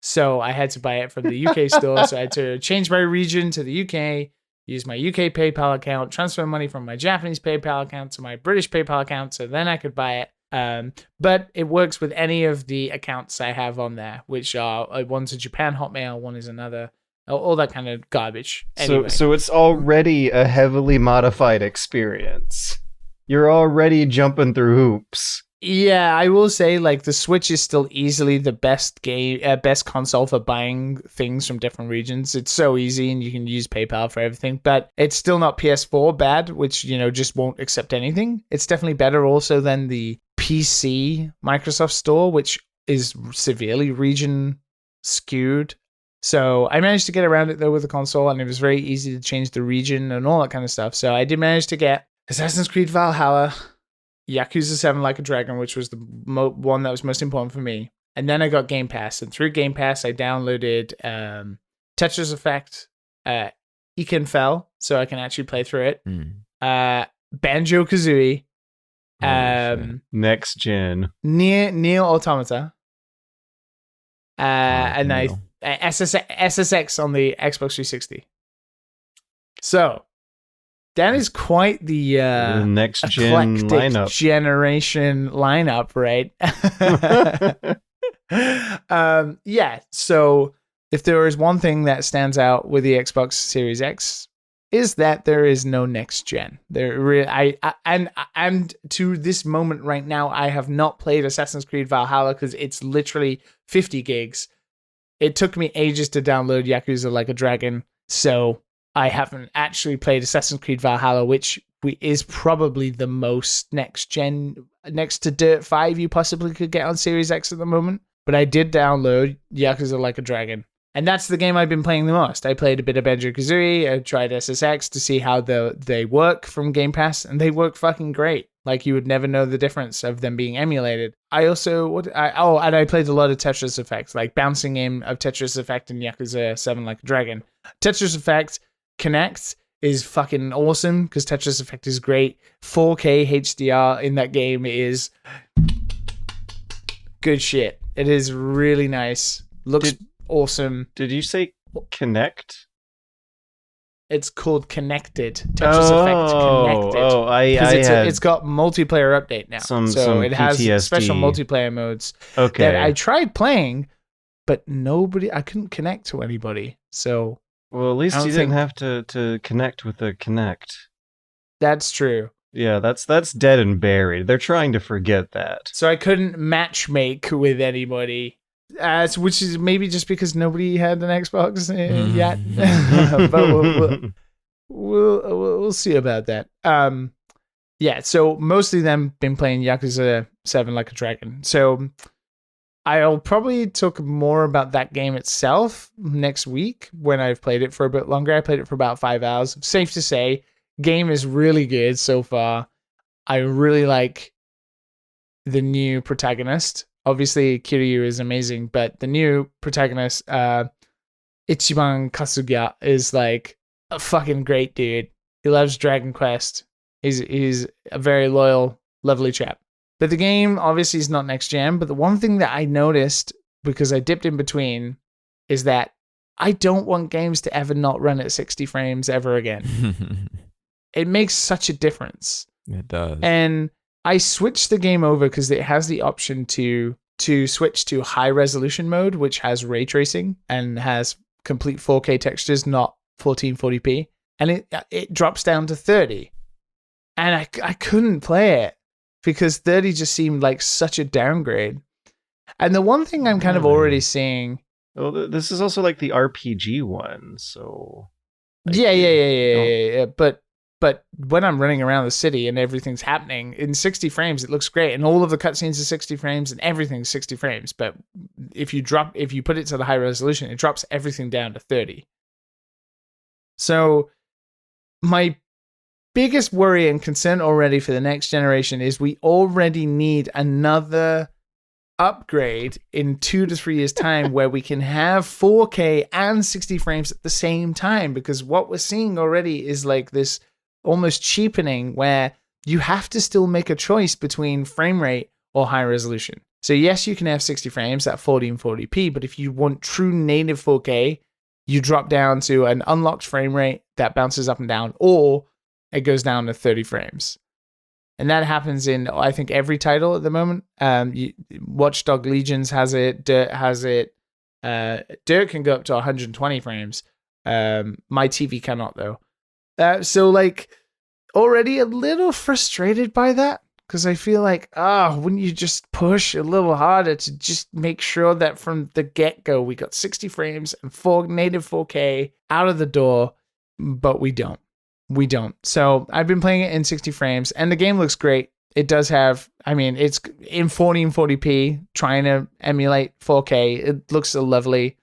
So I had to buy it from the UK store. So I had to change my region to the UK, use my UK PayPal account, transfer money from my Japanese PayPal account to my British PayPal account, so then I could buy it. But it works with any of the accounts I have on there, which are one's a Japan Hotmail, one is another, all that kind of garbage. Anyway. So it's already a heavily modified experience. You're already jumping through hoops. Yeah, I will say, like, the Switch is still easily the best console for buying things from different regions. It's so easy, and you can use PayPal for everything. But it's still not PS4 bad, which, just won't accept anything. It's definitely better also than the PC Microsoft Store, which is severely region skewed. So I managed to get around it, though, with the console, and it was very easy to change the region and all that kind of stuff. So I did manage to get Assassin's Creed Valhalla, Yakuza 7 Like a Dragon, which was the one that was most important for me. And then I got Game Pass. And through Game Pass, I downloaded Tetris Effect, Ikenfell, so I can actually play through it. Banjo-Kazooie. Next gen. Nier Automata. And SSX on the Xbox 360. So that is quite the next gen lineup. Generation lineup, right? Yeah. So if there is one thing that stands out with the Xbox Series X, is that there is no next gen. And to this moment right now, I have not played Assassin's Creed Valhalla because it's literally 50 gigs. It took me ages to download Yakuza Like a Dragon, so I haven't actually played Assassin's Creed Valhalla, which is probably the most next gen, next to Dirt 5 you possibly could get on Series X at the moment. But I did download Yakuza Like a Dragon, and that's the game I've been playing the most. I played a bit of Banjo-Kazooie, I tried SSX to see how they work from Game Pass, and they work fucking great. Like, you would never know the difference of them being emulated. I also, and I played a lot of Tetris Effect, like bouncing in of Tetris Effect in Yakuza 7 Like a Dragon. Tetris Effect Connect is fucking awesome because Tetris Effect is great. 4K HDR in that game is good shit. It is really nice. Looks awesome. Did you say Connect? It's called Connected. Tetris Effect Connected. It's got multiplayer update now. So it has PTSD. Special multiplayer modes that I tried playing, but I couldn't connect to anybody. So well, at least you didn't have to connect with the Kinect. That's true. Yeah, that's dead and buried. They're trying to forget that. So I couldn't matchmake with anybody. Which is maybe just because nobody had an Xbox yet, but we'll see about that. Yeah. So mostly them been playing Yakuza 7 Like a Dragon. So I'll probably talk more about that game itself next week when I've played it for a bit longer. I played it for about 5 hours. Safe to say, game is really good so far. I really like the new protagonist. Obviously, Kiryu is amazing, but the new protagonist, Ichiban Kasuga, is like a fucking great dude. He loves Dragon Quest. He's a very loyal, lovely chap. But the game obviously is not next gen. But the one thing that I noticed, because I dipped in between, is that I don't want games to ever not run at 60 frames ever again. It makes such a difference. It does. And I switched the game over because it has the option to switch to high resolution mode, which has ray tracing and has complete 4K textures, not 1440p. And it drops down to 30. And I couldn't play it because 30 just seemed like such a downgrade. And the one thing I'm kind of already seeing... Well, this is also like the RPG one, so... Yeah. But But when I'm running around the city and everything's happening in 60 frames, it looks great. And all of the cutscenes are 60 frames and everything's 60 frames. But if you put it to the high resolution, it drops everything down to 30. So my biggest worry and concern already for the next generation is we already need another upgrade in 2 to 3 years' time where we can have 4K and 60 frames at the same time. Because what we're seeing already is like this almost cheapening where you have to still make a choice between frame rate or high resolution. So yes, you can have 60 frames at 1440p, but if you want true native 4K, you drop down to an unlocked frame rate that bounces up and down, or it goes down to 30 frames. And that happens in, I think, every title at the moment. Watchdog Legions has it, Dirt has it. Dirt can go up to 120 frames. My TV cannot, though. So, like, already a little frustrated by that, because I feel like, wouldn't you just push a little harder to just make sure that from the get-go we got 60 frames and native 4K out of the door, but we don't. We don't. So I've been playing it in 60 frames, and the game looks great. It does have, it's in 1440p, trying to emulate 4K. It looks so lovely.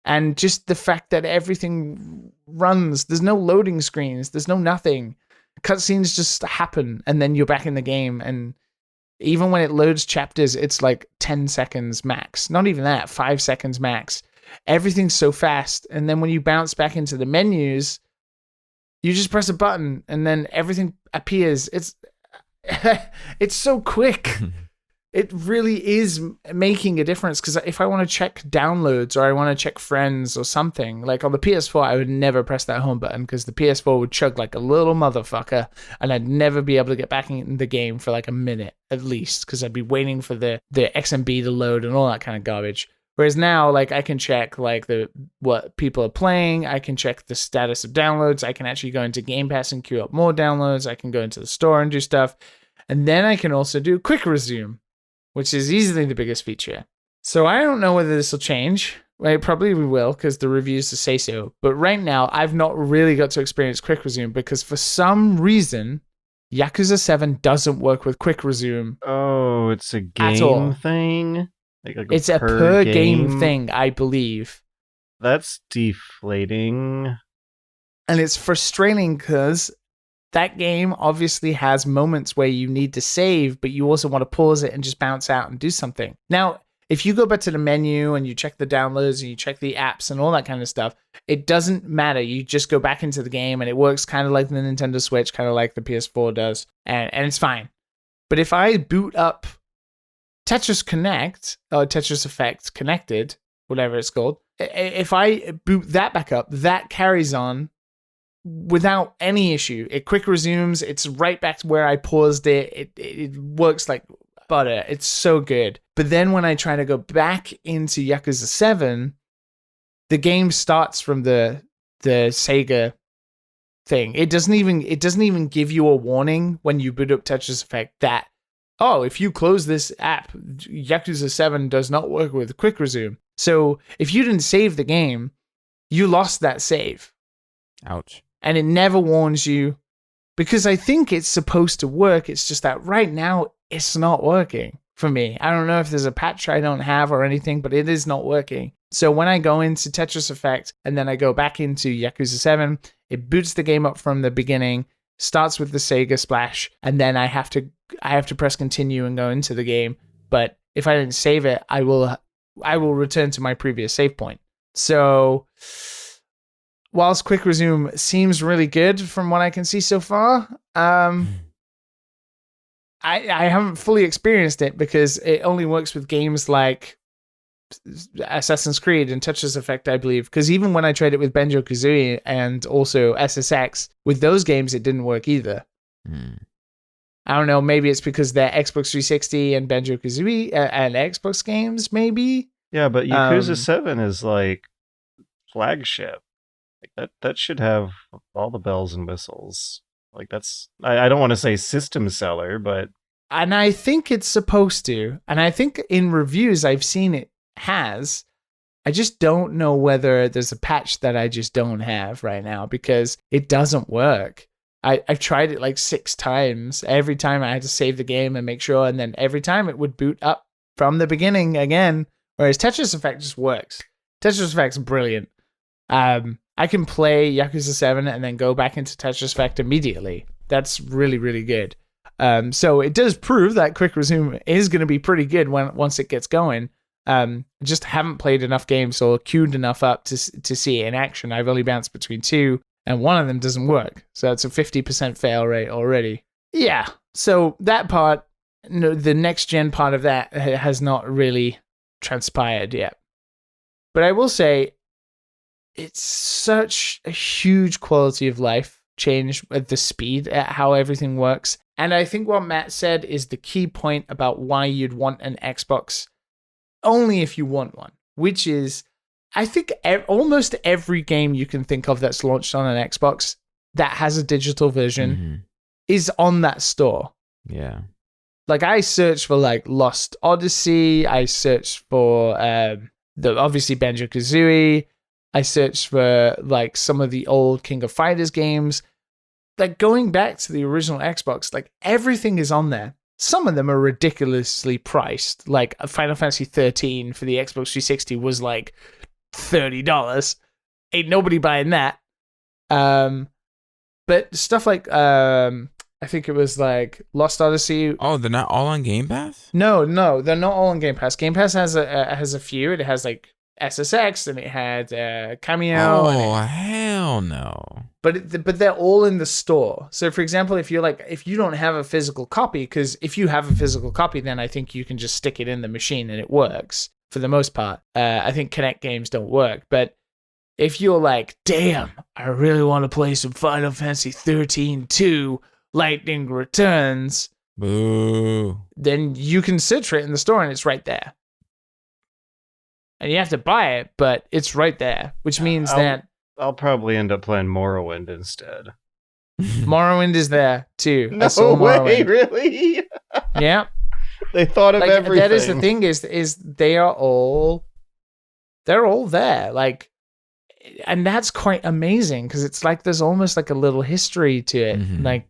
And just the fact that everything runs, there's no loading screens, there's no nothing. Cutscenes just happen, and then you're back in the game. And even when it loads chapters, it's like 10 seconds max. Not even that, 5 seconds max. Everything's so fast. And then when you bounce back into the menus, you just press a button, and then everything appears. It's so quick. It really is making a difference, because if I want to check downloads or I want to check friends or something, like on the PS4, I would never press that home button because the PS4 would chug like a little motherfucker, and I'd never be able to get back in the game for like a minute at least, because I'd be waiting for the XMB to load and all that kind of garbage. Whereas now, like, I can check like what people are playing, I can check the status of downloads, I can actually go into Game Pass and queue up more downloads, I can go into the store and do stuff, and then I can also do quick resume, which is easily the biggest feature. So I don't know whether this will change. It probably will, because the reviews say so. But right now, I've not really got to experience quick resume, because for some reason, Yakuza 7 doesn't work with quick resume. Oh, it's a game thing? Like it's a per game thing, I believe. That's deflating. And it's frustrating because that game obviously has moments where you need to save, but you also want to pause it and just bounce out and do something. Now, if you go back to the menu and you check the downloads and you check the apps and all that kind of stuff, it doesn't matter. You just go back into the game and it works kind of like the Nintendo Switch, kind of like the PS4 does, and it's fine. But if I boot up Tetris Connect, or Tetris Effect Connected, whatever it's called, if I boot that back up, that carries on without any issue. It quick resumes. It's right back to where I paused it. It works like butter. It's so good. But then when I try to go back into Yakuza 7, the game starts from the Sega thing. It doesn't even give you a warning when you boot up Tetris Effect that, oh, if you close this app, Yakuza 7 does not work with quick resume. So if you didn't save the game, you lost that save. Ouch. And it never warns you, because I think it's supposed to work. It's just that right now it's not working for me. I don't know if there's a patch I don't have or anything, but it is not working. So when I go into Tetris Effect and then I go back into Yakuza 7, it boots the game up from the beginning, starts with the Sega splash, and then I have to press continue and go into the game. But if I didn't save it, I will return to my previous save point. So whilst quick resume seems really good from what I can see so far, I haven't fully experienced it, because it only works with games like Assassin's Creed and Tetris Effect, I believe. Because even when I tried it with Banjo-Kazooie and also SSX, with those games it didn't work either. I don't know, maybe it's because they're Xbox 360 and Banjo-Kazooie and Xbox games, maybe? Yeah, but Yakuza 7 is like flagship. Like that should have all the bells and whistles. Like that's, I don't want to say system seller, but... And I think it's supposed to. And I think in reviews I've seen it has. I just don't know whether there's a patch that I just don't have right now, because it doesn't work. I've tried it like 6 times. Every time I had to save the game and make sure, and then every time it would boot up from the beginning again. Whereas Tetris Effect just works. Tetris Effect's brilliant. I can play Yakuza 7 and then go back into Tetris Effect immediately. That's really, really good. So it does prove that Quick Resume is going to be pretty good once it gets going. Just haven't played enough games or queued enough up to see it in action. I've only bounced between 2, and one of them doesn't work. So it's a 50% fail rate already. Yeah. So that part, the next gen part of that has not really transpired yet. But I will say, it's such a huge quality of life change at the speed at how everything works. And I think what Matt said is the key point about why you'd want an Xbox only if you want one, which is, I think almost every game you can think of that's launched on an Xbox that has a digital version is on that store. Yeah. Like I searched for like Lost Odyssey. I searched for obviously Banjo-Kazooie. I searched for like some of the old King of Fighters games. Like going back to the original Xbox, like everything is on there. Some of them are ridiculously priced. Like Final Fantasy 13 for the Xbox 360 was like $30. Ain't nobody buying that. But stuff like I think it was like Lost Odyssey. Oh, they're not all on Game Pass? No, they're not all on Game Pass. Game Pass has a few. It has like SSX, and it had Cameo. Oh, hell no! But they're all in the store. So, for example, if you don't have a physical copy, because if you have a physical copy, then I think you can just stick it in the machine and it works for the most part. I think Kinect games don't work, but if you're like, damn, I really want to play some Final Fantasy 13 2 Lightning Returns, boo, then you can search for it in the store and it's right there. And you have to buy it, but it's right there, which means that I'll probably end up playing Morrowind instead. Morrowind is there too. No way, Morrowind. really? Yeah. They thought of everything. That is the thing is they are all there. Like, and that's quite amazing because it's like there's almost like a little history to it. Mm-hmm. Like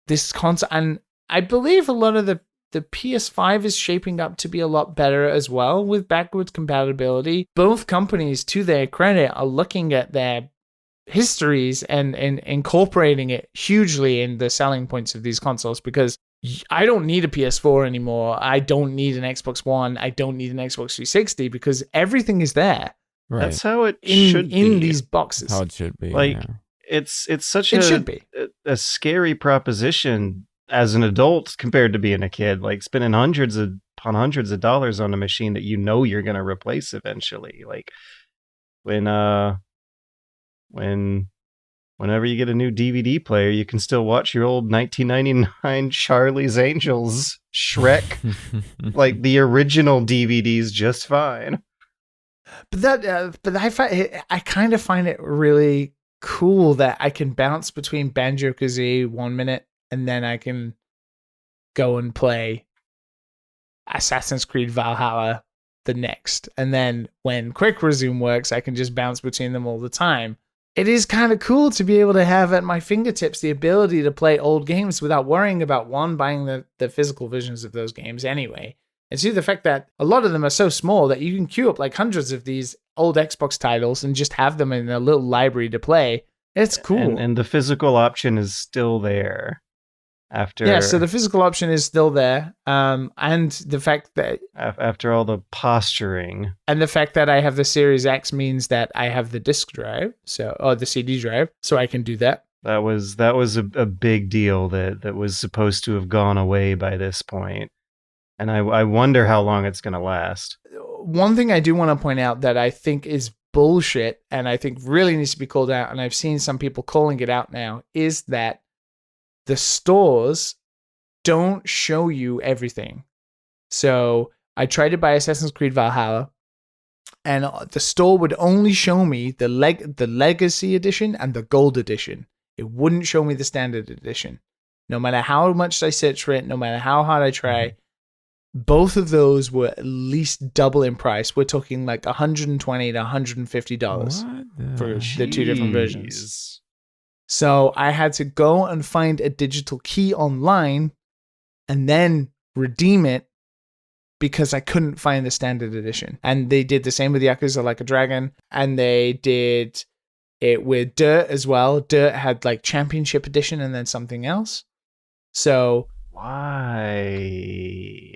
this concept, and I believe a lot of the PS5 is shaping up to be a lot better as well with backwards compatibility. Both companies, to their credit, are looking at their histories and incorporating it hugely in the selling points of these consoles, because I don't need a PS4 anymore. I don't need an Xbox One. I don't need an Xbox 360 because everything is there. Right. That's how it should be. In these boxes. How it should be. Like, yeah. it's such It should be. a scary proposition as an adult compared to being a kid, like spending hundreds upon hundreds of dollars on a machine that you know you're going to replace eventually. Like whenever you get a new DVD player, you can still watch your old 1999 Charlie's Angels Shrek, like the original DVDs, just fine. But I kind of find it really cool that I can bounce between Banjo-Kazooie 1 minute and then I can go and play Assassin's Creed Valhalla the next. And then when Quick Resume works, I can just bounce between them all the time. It is kind of cool to be able to have at my fingertips the ability to play old games without worrying about, one, buying the physical versions of those games anyway. And two, the fact that a lot of them are so small that you can queue up like hundreds of these old Xbox titles and just have them in a little library to play. It's cool. And the physical option is still there. So the physical option is still there, and the fact that after all the posturing, and the fact that I have the Series X means that I have the disc drive, or the CD drive, so I can do that. That was a big deal that was supposed to have gone away by this point, and I wonder how long it's going to last. One thing I do want to point out that I think is bullshit, and I think really needs to be called out, and I've seen some people calling it out now, is that the stores don't show you everything. So I tried to buy Assassin's Creed Valhalla, and the store would only show me the Legacy Edition and the Gold Edition. It wouldn't show me the Standard Edition. No matter how much I search for it, no matter how hard I try, both of those were at least double in price. We're talking like $120 to $150 for the two different versions. So I had to go and find a digital key online and then redeem it because I couldn't find the standard edition. And they did the same with Yakuza Like a Dragon, and they did it with Dirt as well. Dirt had like Championship Edition and then something else. So why?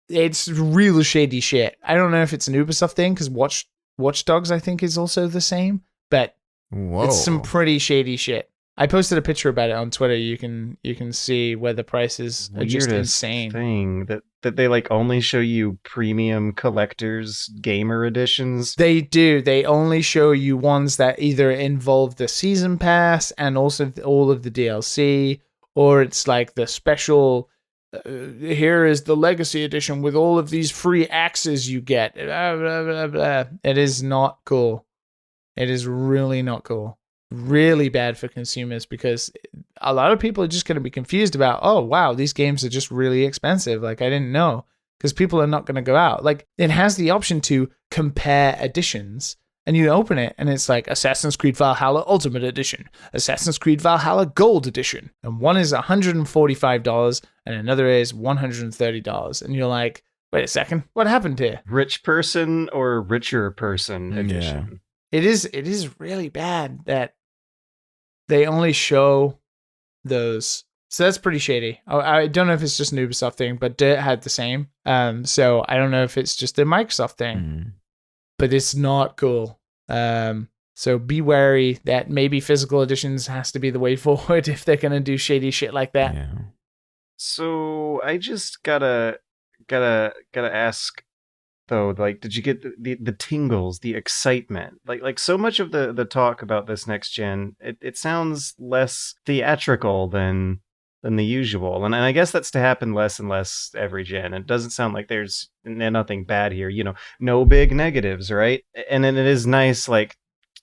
It's real shady shit. I don't know if it's an Ubisoft thing because Watch Dogs I think is also the same, but it's some pretty shady shit. I posted a picture about it on Twitter. You can see where the prices are just insane. Thing that they like only show you premium collectors gamer editions. They do. They only show you ones that either involve the season pass and also all of the DLC, or it's like the special. Here is the Legacy Edition with all of these free axes you get. Blah, blah, blah, blah. It is not cool. It is really not cool. Really bad for consumers because a lot of people are just going to be confused about, oh, wow, these games are just really expensive. Like, I didn't know, because people are not going to go out. Like, it has the option to compare editions, and you open it, and it's like Assassin's Creed Valhalla Ultimate Edition, Assassin's Creed Valhalla Gold Edition, and one is $145, and another is $130, and you're like, wait a second, what happened here? Rich person or richer person edition? Yeah. It is really bad that they only show those. So that's pretty shady. I don't know if it's just an Ubisoft thing, but Dirt had the same. So I don't know if it's just a Microsoft thing, but it's not cool. So be wary that maybe physical editions has to be the way forward if they're gonna do shady shit like that. Yeah. So I just gotta ask though, like, did you get the tingles, the excitement? Like so much of the talk about this next gen, it sounds less theatrical than the usual, and I guess that's to happen less and less every gen. It doesn't sound like there's nothing bad here, no big negatives, right? And then it is nice, like,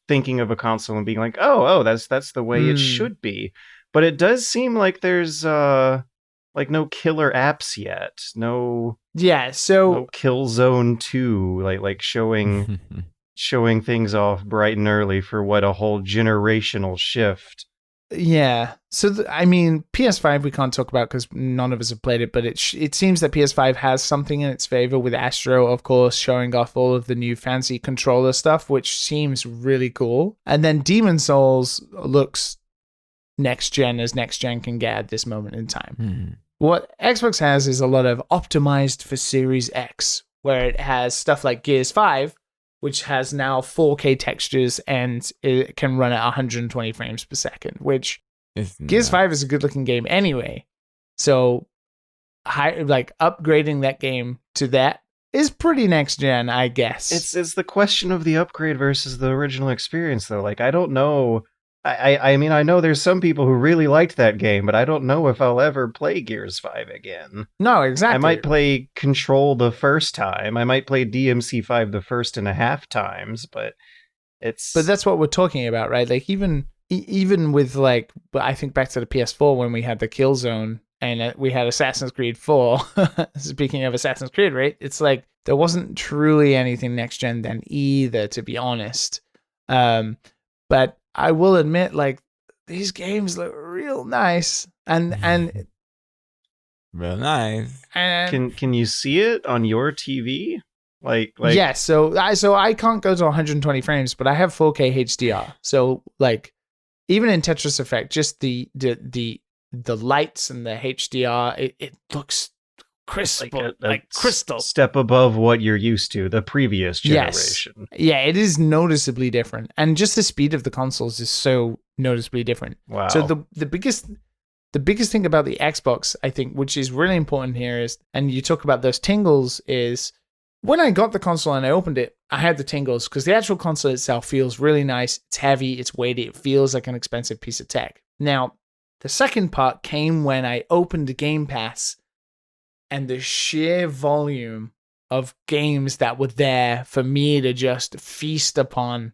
thinking of a console and being like, oh, that's the way it should be. But it does seem like there's like no killer apps yet, no Killzone 2, like showing things off bright and early for what a whole generational shift. Yeah. So I mean, PS5 we can't talk about because none of us have played it, but it seems that PS5 has something in its favor with Astro, of course, showing off all of the new fancy controller stuff, which seems really cool. And then Demon Souls looks next gen as next gen can get at this moment in time. What Xbox has is a lot of optimized for Series X, where it has stuff like Gears 5, which has now 4K textures and it can run at 120 frames per second, which Gears 5 is a good looking game anyway. So upgrading that game to that is pretty next gen, I guess. It's the question of the upgrade versus the original experience, though. Like, I don't know. I mean, I know there's some people who really liked that game, but I don't know if I'll ever play Gears 5 again. No, exactly. I might play Control the first time. I might play DMC5 the first and a half times, but it's... But that's what we're talking about, right? Like, even with, like, I think back to the PS4 when we had the Killzone and we had Assassin's Creed 4. Speaking of Assassin's Creed, right? It's like, there wasn't truly anything next-gen then either, to be honest. But I will admit, like, these games look real nice, and real nice. And can you see it on your TV? Like yes. So I can't go to 120 frames, but I have 4K HDR. So like, even in Tetris Effect, just the lights and the HDR, it looks crisp, like crystal. Step above what you're used to, the previous generation. Yes. Yeah, it is noticeably different. And just the speed of the consoles is so noticeably different. Wow. So the biggest thing about the Xbox, I think, which is really important here is, and you talk about those tingles, is when I got the console and I opened it, I had the tingles because the actual console itself feels really nice. It's heavy, it's weighty, it feels like an expensive piece of tech. Now, the second part came when I opened the Game Pass and the sheer volume of games that were there for me to just feast upon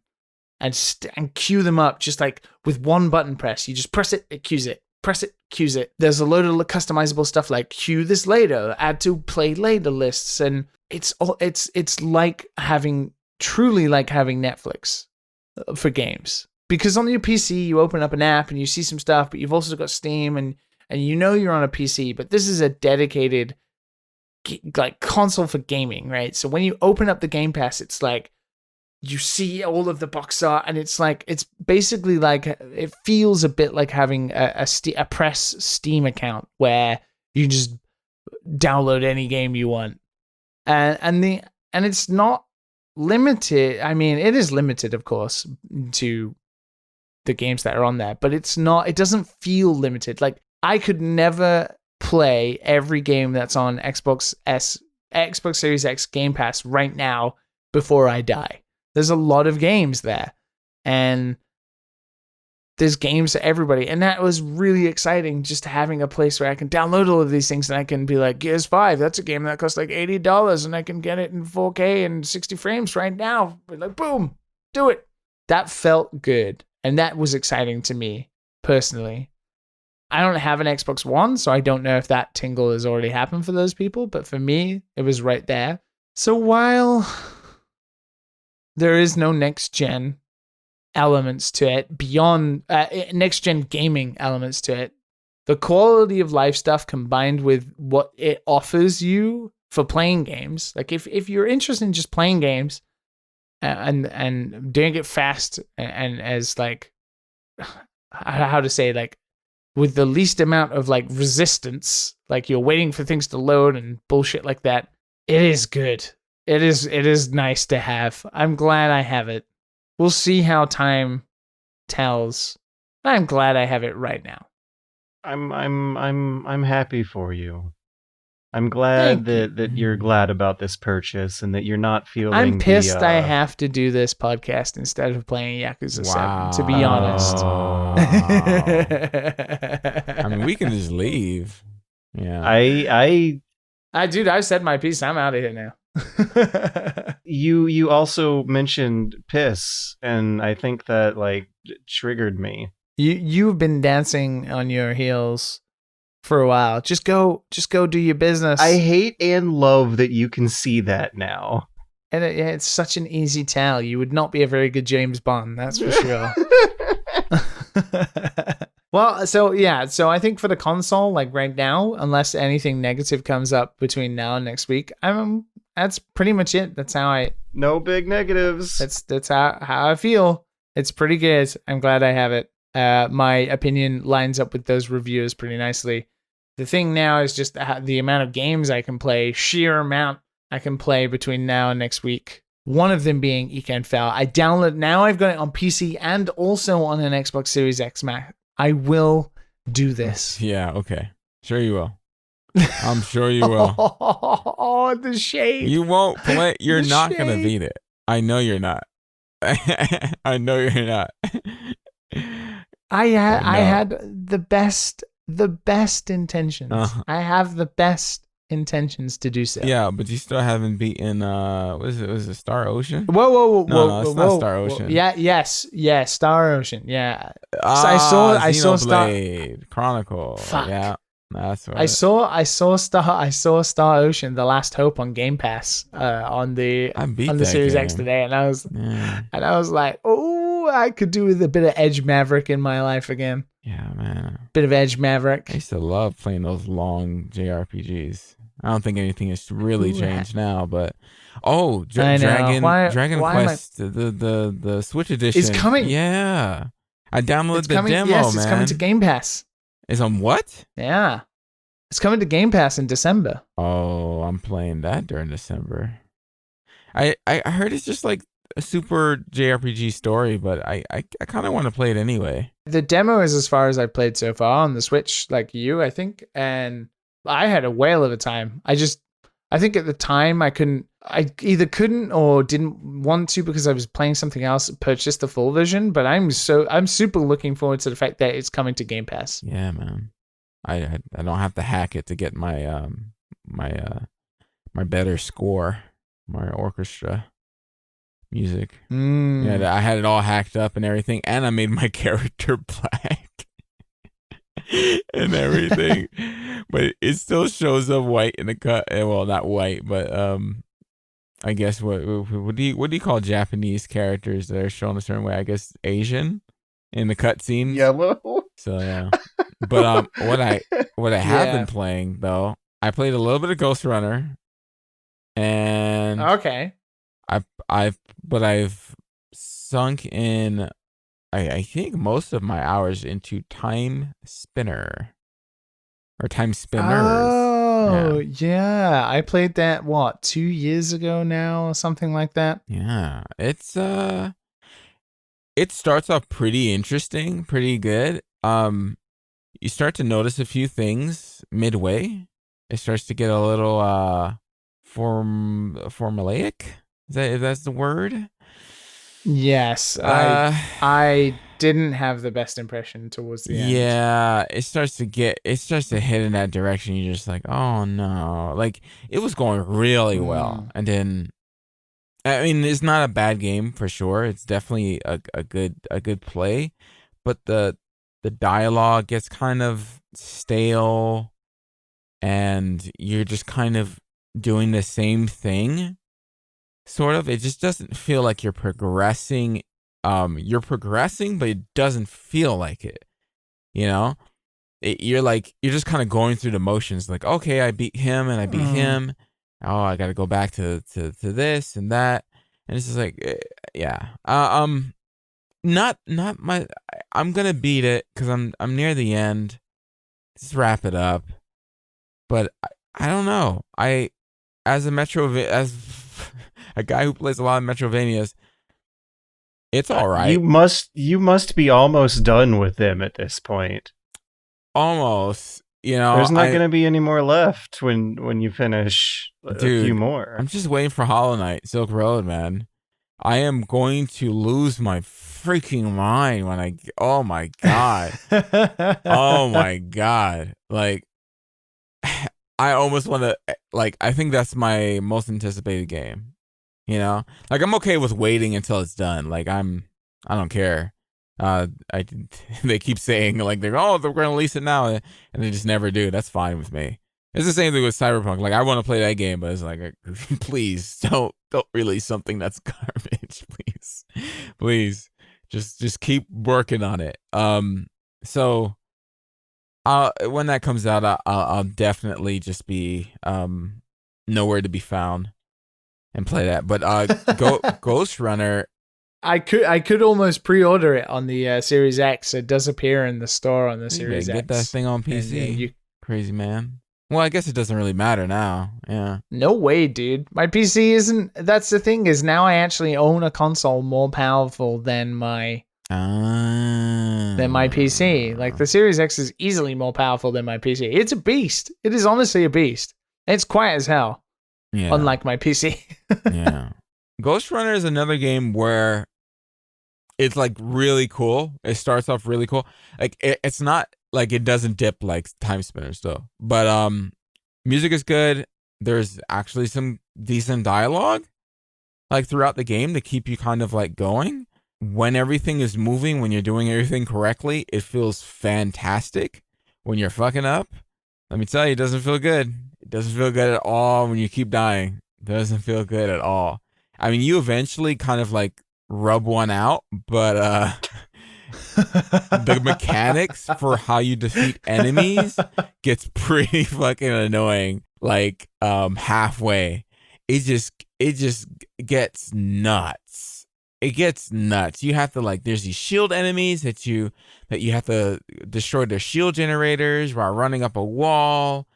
and queue them up just like with one button press. You just press it, it queues it. Press it, queues it. There's a load of customizable stuff like queue this later, add to play later lists, and it's like having Netflix for games. because on your PC you open up an app and you see some stuff, but you've also got Steam and you know you're on a PC, but this is a dedicated like console for gaming, right? So when you open up the Game Pass, it's like you see all of the box art, and it's basically like it feels a bit like having a press Steam account where you just download any game you want, and it's not limited. I mean, it is limited, of course, to the games that are on there, but it's not. It doesn't feel limited. Like I could never play every game that's on Xbox Series X Game Pass right now before I die. There's a lot of games there, and there's games for everybody, and that was really exciting, just having a place where I can download all of these things, and I can be like, Gears 5, that's a game that costs like $80, and I can get it in 4K and 60 frames right now. Like, boom, do it. That felt good, and that was exciting to me, personally. I don't have an Xbox One, so I don't know if that tingle has already happened for those people, but for me, it was right there. So while there is no next-gen elements to it, beyond next-gen gaming elements to it, the quality of life stuff combined with what it offers you for playing games, like if you're interested in just playing games and doing it fast and as like, how to say, like, with the least amount of like resistance, like you're waiting for things to load and bullshit like that, it is good. It is nice to have. I'm glad I have it. We'll see how time tells. I'm glad I have it right now. I'm happy for you. I'm glad that you're glad about this purchase and that you're not feeling. I'm pissed I have to do this podcast instead of playing Yakuza 7, to be honest. I mean, we can just leave. Yeah. Dude, I've said my piece. I'm out of here now. You also mentioned piss, and I think that like triggered me. You've been dancing on your heels for a while. Just go do your business. I hate and love that you can see that now. And it's such an easy tell. You would not be a very good James Bond, that's for sure. Well, so I think for the console, like right now, unless anything negative comes up between now and next week, that's pretty much it. That's how no big negatives. That's how I feel. It's pretty good. I'm glad I have it. My opinion lines up with those reviews pretty nicely. The thing now is just the amount of games I can play, sheer amount I can play between now and next week. One of them being Ikenfell. I've got it on PC and also on an Xbox Series X Max. I will do this. Yeah, okay. Sure you will. I'm sure you will. Oh, the shade. You won't play. You're not going to beat it. I know you're not. I know you're not. I had the best intentions. I have the best intentions to do so. Yeah, but you still haven't beaten was it Star Ocean? Whoa, no, it's not Star Ocean. Yes, Star Ocean. Yeah. I saw Star Chronicle. Fuck. Yeah. That's right. I saw Star Ocean, The Last Hope on Game Pass on the Series X today, and I was like, oh, I could do with a bit of Edge Maverick in my life again. Yeah, man. Bit of Edge Maverick. I used to love playing those long JRPGs. I don't think anything has really changed now, but Dragon Quest, the Switch edition is coming. Yeah, I downloaded the demo. Yes, man. It's coming to Game Pass. It's on what? Yeah, it's coming to Game Pass in December. Oh, I'm playing that during December. I heard it's just like a super JRPG story, but I kind of want to play it anyway. The demo is as far as I've played so far on the Switch, like you, I think, and I had a whale of a time. I think at the time I either couldn't or didn't want to because I was playing something else, purchase the full version, but I'm super looking forward to the fact that it's coming to Game Pass. Yeah, man. I don't have to hack it to get my my better score, my orchestra music. Yeah, I had it all hacked up and everything, and I made my character black and everything. But it still shows up white in the cut. Well, not white, but I guess what do you call Japanese characters that are shown a certain way? I guess Asian. in the cutscenes. Yellow. So yeah. But what I have been playing though, I played a little bit of Ghostrunner, and okay. I've sunk in I think most of my hours into Timespinner or Timespinners. Oh, yeah. I played that 2 years ago now or something like that. Yeah. It's it starts off pretty interesting, pretty good. You start to notice a few things midway. It starts to get a little formulaic. If that's the word? Yes, I didn't have the best impression towards the end. Yeah, it starts to head in that direction. You're just like, oh no. Like it was going really well. And then I mean, it's not a bad game for sure. It's definitely a good play, but the dialogue gets kind of stale, and you're just kind of doing the same thing. Sort of. It just doesn't feel like you're progressing. You're progressing, but it doesn't feel like it. You know, you're just kind of going through the motions. Like, okay, I beat him and I beat him. Oh, I got to go back to this and that. And it's just like, yeah. Not my. I'm gonna beat it because I'm near the end. Just wrap it up. But I don't know. As a guy who plays a lot of Metrovanias, it's all right. You must be almost done with them at this point. Almost. You know, there's not going to be any more left when you finish a few more. I'm just waiting for Hollow Knight, Silk Road, man. I am going to lose my freaking mind when oh my god. Oh my god. Like, I almost want to, I think that's my most anticipated game. You know, like I'm okay with waiting until it's done. Like I don't care. They keep saying like they're going to release it now, and they just never do. That's fine with me. It's the same thing with Cyberpunk. Like I want to play that game, but it's like, please don't release something that's garbage, please. Just keep working on it. So, when that comes out, I'll definitely just be nowhere to be found and play that. But Ghostrunner, I could almost pre-order it on the Series X. It does appear in the store on the Series X. Get that thing on PC, crazy man. Well, I guess it doesn't really matter now. Yeah. No way, dude. My PC isn't. That's the thing is now I actually own a console more powerful than my PC. Like the Series X is easily more powerful than my PC. It's a beast. It is honestly a beast. It's quiet as hell. Yeah. Unlike my PC. Yeah. Ghostrunner is another game where it's like really cool. It starts off really cool. Like it's not like it doesn't dip like Timespinners though. But music is good. There's actually some decent dialogue like throughout the game to keep you kind of like going. When everything is moving, when you're doing everything correctly, it feels fantastic. When you're fucking up, let me tell you, it doesn't feel good. It doesn't feel good at all when you keep dying. It doesn't feel good at all. I mean, you eventually kind of like rub one out, but the mechanics for how you defeat enemies gets pretty fucking annoying. Like halfway, it just gets nuts. It gets nuts. You have to there's these shield enemies that you have to destroy their shield generators while running up a wall,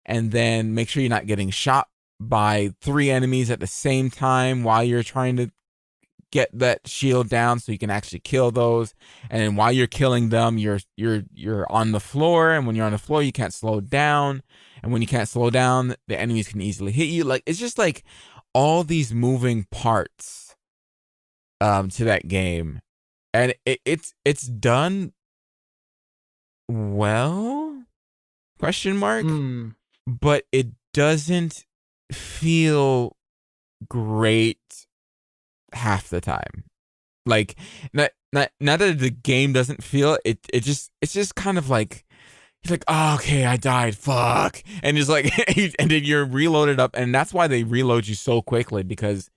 and then make sure you're not getting shot by 3 enemies at the same time while you're trying to get that shield down so you can actually kill those. And then while you're killing them, you're on the floor, and when you're on the floor, you can't slow down. And when you can't slow down, the enemies can easily hit you. Like it's just like all these moving parts to that game, and it's done well, question mark, but it doesn't feel great half the time. Like not that the game doesn't feel it, it's just kind of like he's like, oh, okay, I died, fuck, and it's like and then you're reloaded up, and that's why they reload you so quickly, because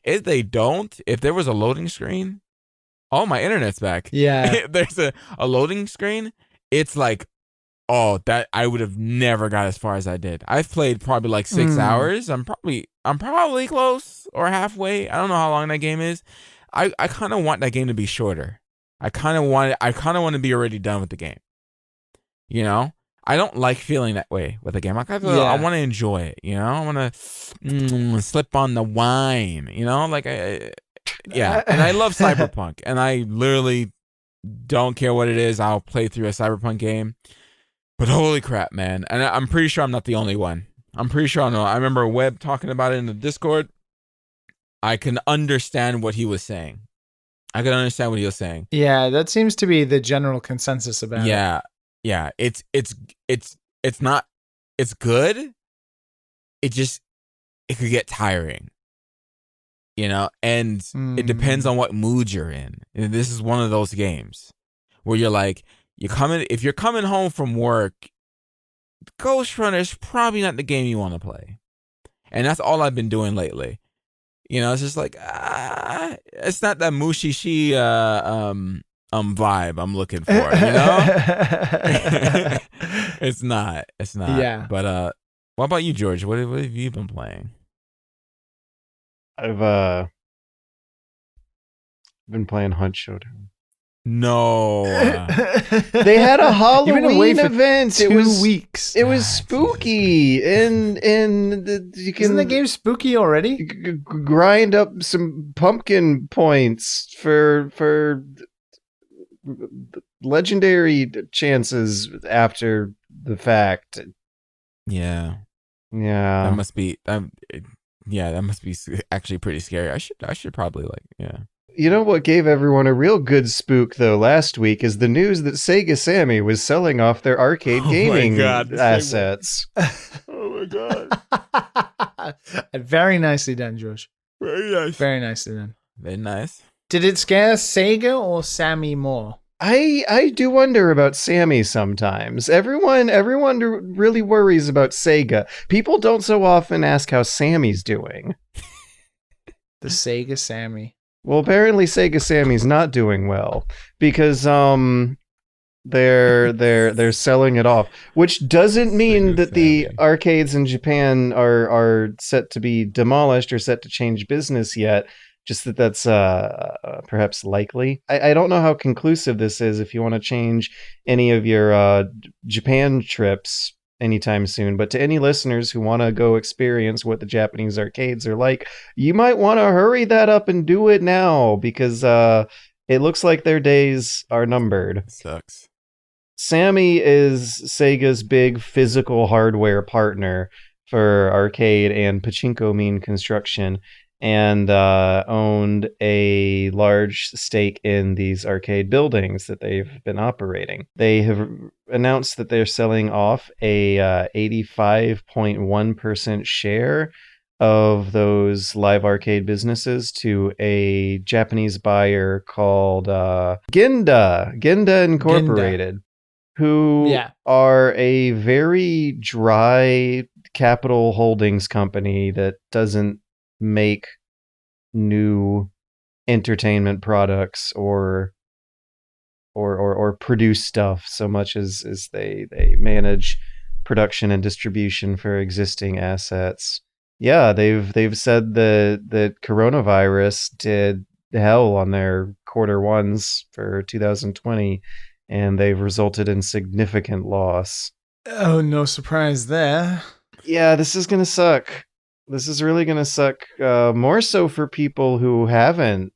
if there was a loading screen oh, my internet's back. Yeah. There's a loading screen. It's like, oh, that I would have never got as far as I did. I've played probably like 6 hours. I'm probably close or halfway. I don't know how long that game is. I kind of want that game to be shorter. I kind of want to be already done with the game. You know? I don't like feeling that way with a game. I want to enjoy it, you know? I want to slip on the wine, you know? Like, yeah. And I love Cyberpunk. And I literally don't care what it is. I'll play through a Cyberpunk game. But holy crap, man. And I'm pretty sure I'm not the only one. I'm pretty sure I remember Webb talking about it in the Discord. I can understand what he was saying. Yeah, that seems to be the general consensus about it. Yeah, it's not, it's good. It could get tiring, you know, and it depends on what mood you're in. And this is one of those games where you're like, if you're coming home from work, Ghostrunner is probably not the game you want to play. And that's all I've been doing lately. You know, it's just like, it's not that mushishi vibe I'm looking for, you know? It's not. Yeah. But what about you, George? What have you been playing? I've been playing Hunt Showdown. No. They had a Halloween event. 2 weeks. It was spooky, and you can. Isn't the game spooky already? Grind up some pumpkin points for legendary chances after the fact. Yeah. That must be. That must be actually pretty scary. I should probably yeah. You know what gave everyone a real good spook, though, last week is the news that Sega Sammy was selling off their arcade gaming assets. Oh my god. Very nicely done, George. Very nice. Very nicely done. Very nice. Did it scare Sega or Sammy more? I do wonder about Sammy sometimes. Everyone really worries about Sega. People don't so often ask how Sammy's doing. The Sega Sammy. Well, apparently Sega Sammy's not doing well because they're selling it off, which doesn't mean that the arcades in Japan are set to be demolished or set to change business yet. Just that's perhaps likely. I don't know how conclusive this is if you want to change any of your Japan trips anytime soon, but to any listeners who want to go experience what the Japanese arcades are like, you might want to hurry that up and do it now because it looks like their days are numbered. It sucks. Sammy is Sega's big physical hardware partner for arcade and pachinko mean construction, and owned a large stake in these arcade buildings that they've been operating. They have announced that they're selling off a 85.1% share of those live arcade businesses to a Japanese buyer called Genda Incorporated, who are a very dry capital holdings company that doesn't make new entertainment products or produce stuff so much as they manage production and distribution for existing assets. Yeah, they've said that coronavirus did hell on their quarter ones for 2020, and they've resulted in significant loss. Oh, no surprise there. Yeah, this is gonna suck. This is really going to suck, more so for people who haven't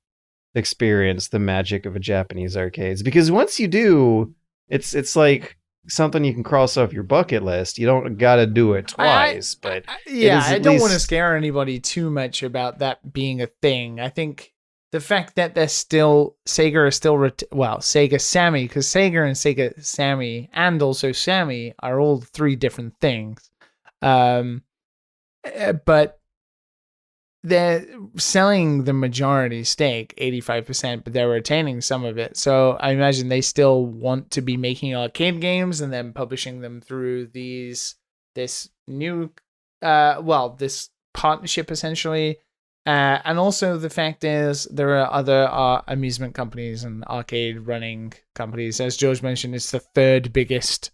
experienced the magic of a Japanese arcades. Because once you do, it's like something you can cross off your bucket list. You don't got to do it twice. I don't want to scare anybody too much about that being a thing. I think the fact that Sega Sammy, because Sega and Sega Sammy and also Sammy are all three different things. But they're selling the majority stake, 85%, but they're retaining some of it. So I imagine they still want to be making arcade games and then publishing them through this partnership essentially. And also the fact is there are other amusement companies and arcade running companies. As George mentioned, it's the third biggest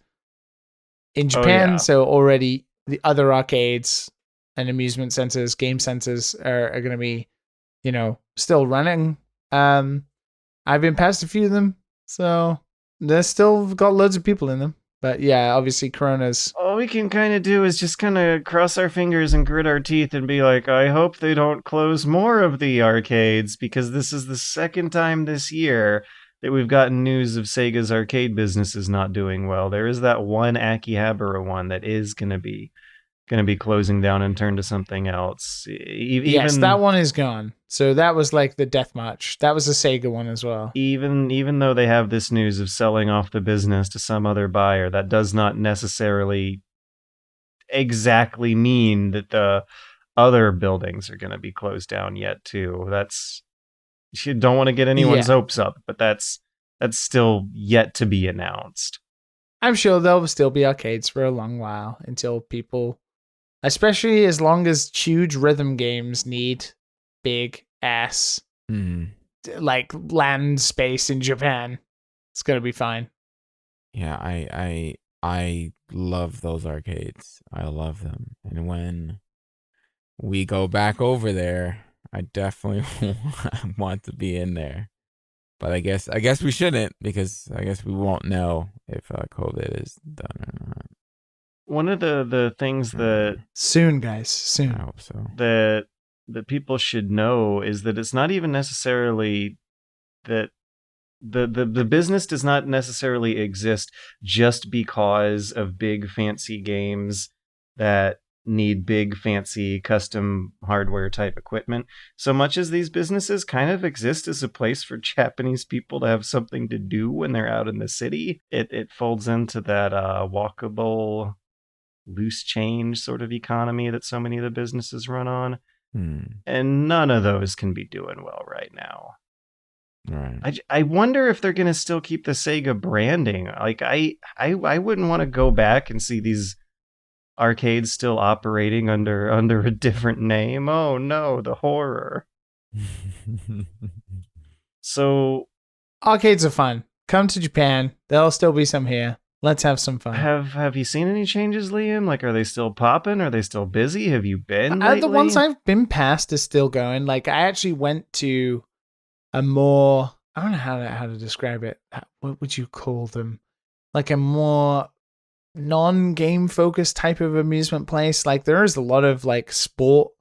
in Japan. So already the other arcades and amusement centers, game centers are going to be, still running. I've been past a few of them, so they're still got loads of people in them. But yeah, obviously Corona's... All we can kind of do is just kind of cross our fingers and grit our teeth and be like, I hope they don't close more of the arcades, because this is the second time this year that we've gotten news of Sega's arcade businesses not doing well. There is that one Akihabara one that is going to be closing down and turn to something else. Yes, that one is gone. So that was like the death march. That was a Sega one as well. Even though they have this news of selling off the business to some other buyer, that does not necessarily exactly mean that the other buildings are going to be closed down yet too. You don't want to get anyone's hopes up, but that's still yet to be announced. I'm sure there'll still be arcades for a long while until people, especially as long as huge rhythm games need big ass like land space in Japan, it's gonna be fine. Yeah, I love those arcades. I love them, and when we go back over there, I definitely want to be in there. But I guess we shouldn't, because I guess we won't know if COVID is done or not. One of the things that soon, guys, soon. I hope so. That people should know is that it's not even necessarily that the business does not necessarily exist just because of big fancy games that need big fancy custom hardware type equipment, so much as these businesses kind of exist as a place for Japanese people to have something to do when they're out in the city. It folds into that walkable loose change sort of economy that so many of the businesses run on. And none of those can be doing well right now. Right. I wonder if they're going to still keep the Sega branding. Like I wouldn't want to go back and see these arcades still operating under a different name. Oh no, the horror. So arcades are fun. Come to Japan. There'll still be some here. Let's have some fun. Have you seen any changes, Liam? Like, are they still popping? Are they still busy? Have you been lately? The ones I've been past are still going. Like, I actually went to a more, I don't know how to describe it. What would you call them? Like a more non-game focused type of amusement place. Like, there is a lot of like sport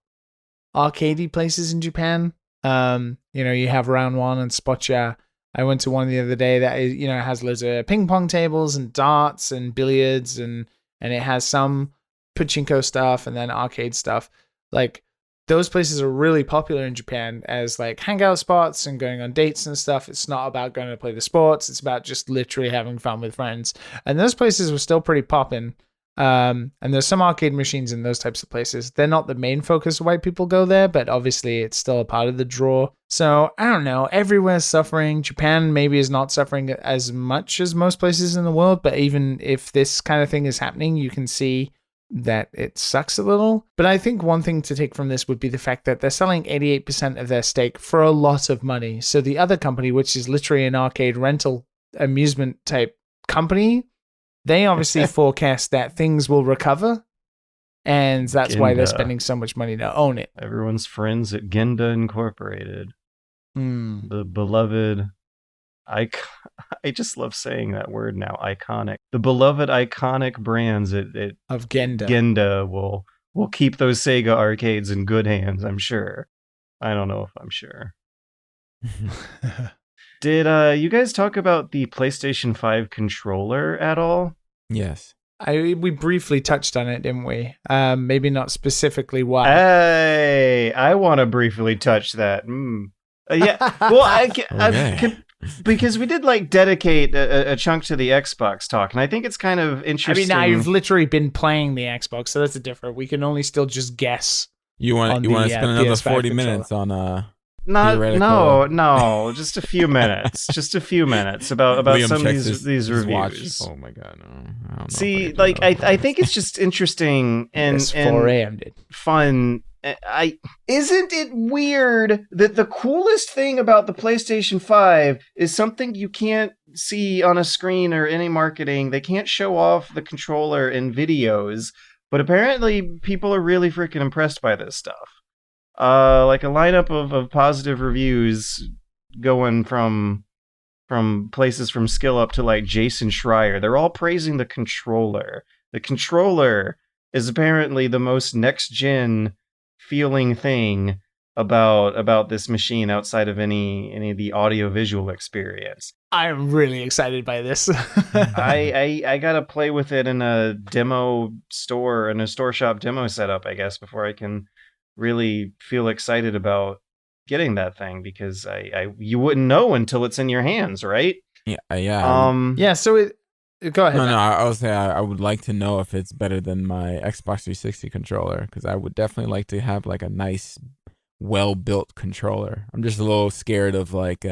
arcadey places in Japan. You have Round One and Spotcha. I went to one the other day that has loads of ping pong tables and darts and billiards and it has some pachinko stuff and then arcade stuff. Like, those places are really popular in Japan as like hangout spots and going on dates and stuff. It's not about going to play the sports. It's about just literally having fun with friends. And those places were still pretty popping. And there's some arcade machines in those types of places. They're not the main focus of why people go there, but obviously it's still a part of the draw. So I don't know. Everywhere's suffering. Japan maybe is not suffering as much as most places in the world, but even if this kind of thing is happening, you can see that it sucks a little. But I think one thing to take from this would be the fact that they're selling 88% of their stake for a lot of money. So the other company, which is literally an arcade rental amusement type company, they obviously forecast that things will recover, and that's why they're spending so much money to own it. Everyone's friends at Genda Incorporated. The beloved... I just love saying that word now, iconic. The beloved iconic brands of Genda. Genda will keep those Sega arcades in good hands, I'm sure. I don't know if I'm sure. Did you guys talk about the PlayStation 5 controller at all? Yes. We briefly touched on it, didn't we? Maybe not specifically why. Hey, I want to briefly touch that. Yeah, well, because we did like dedicate a chunk to the Xbox talk, and I think it's kind of interesting. I mean, now you've literally been playing the Xbox, so that's a different. We can only still just guess. You want to spend another 40 minutes on No, just a few minutes. Just a few minutes about Liam some of these reviews. Watch. Oh my god, no. I don't know. See, like I think it's just interesting and 4 a.m. did fun isn't it weird that the coolest thing about the PlayStation 5 is something you can't see on a screen or any marketing? They can't show off the controller in videos, but apparently people are really freaking impressed by this stuff. Like a lineup of positive reviews going from places from Skill Up to like Jason Schreier. They're all praising the controller. The controller is apparently the most next gen feeling thing about this machine outside of any of the audio visual experience. I'm really excited by this. I gotta play with it in a demo store, in a store shop demo setup, I guess, before I can really feel excited about getting that thing, because you wouldn't know until it's in your hands, right? Yeah. Yeah. So go ahead. No. I would say I would like to know if it's better than my Xbox 360 controller, because I would definitely like to have like a nice, well-built controller. I'm just a little scared of like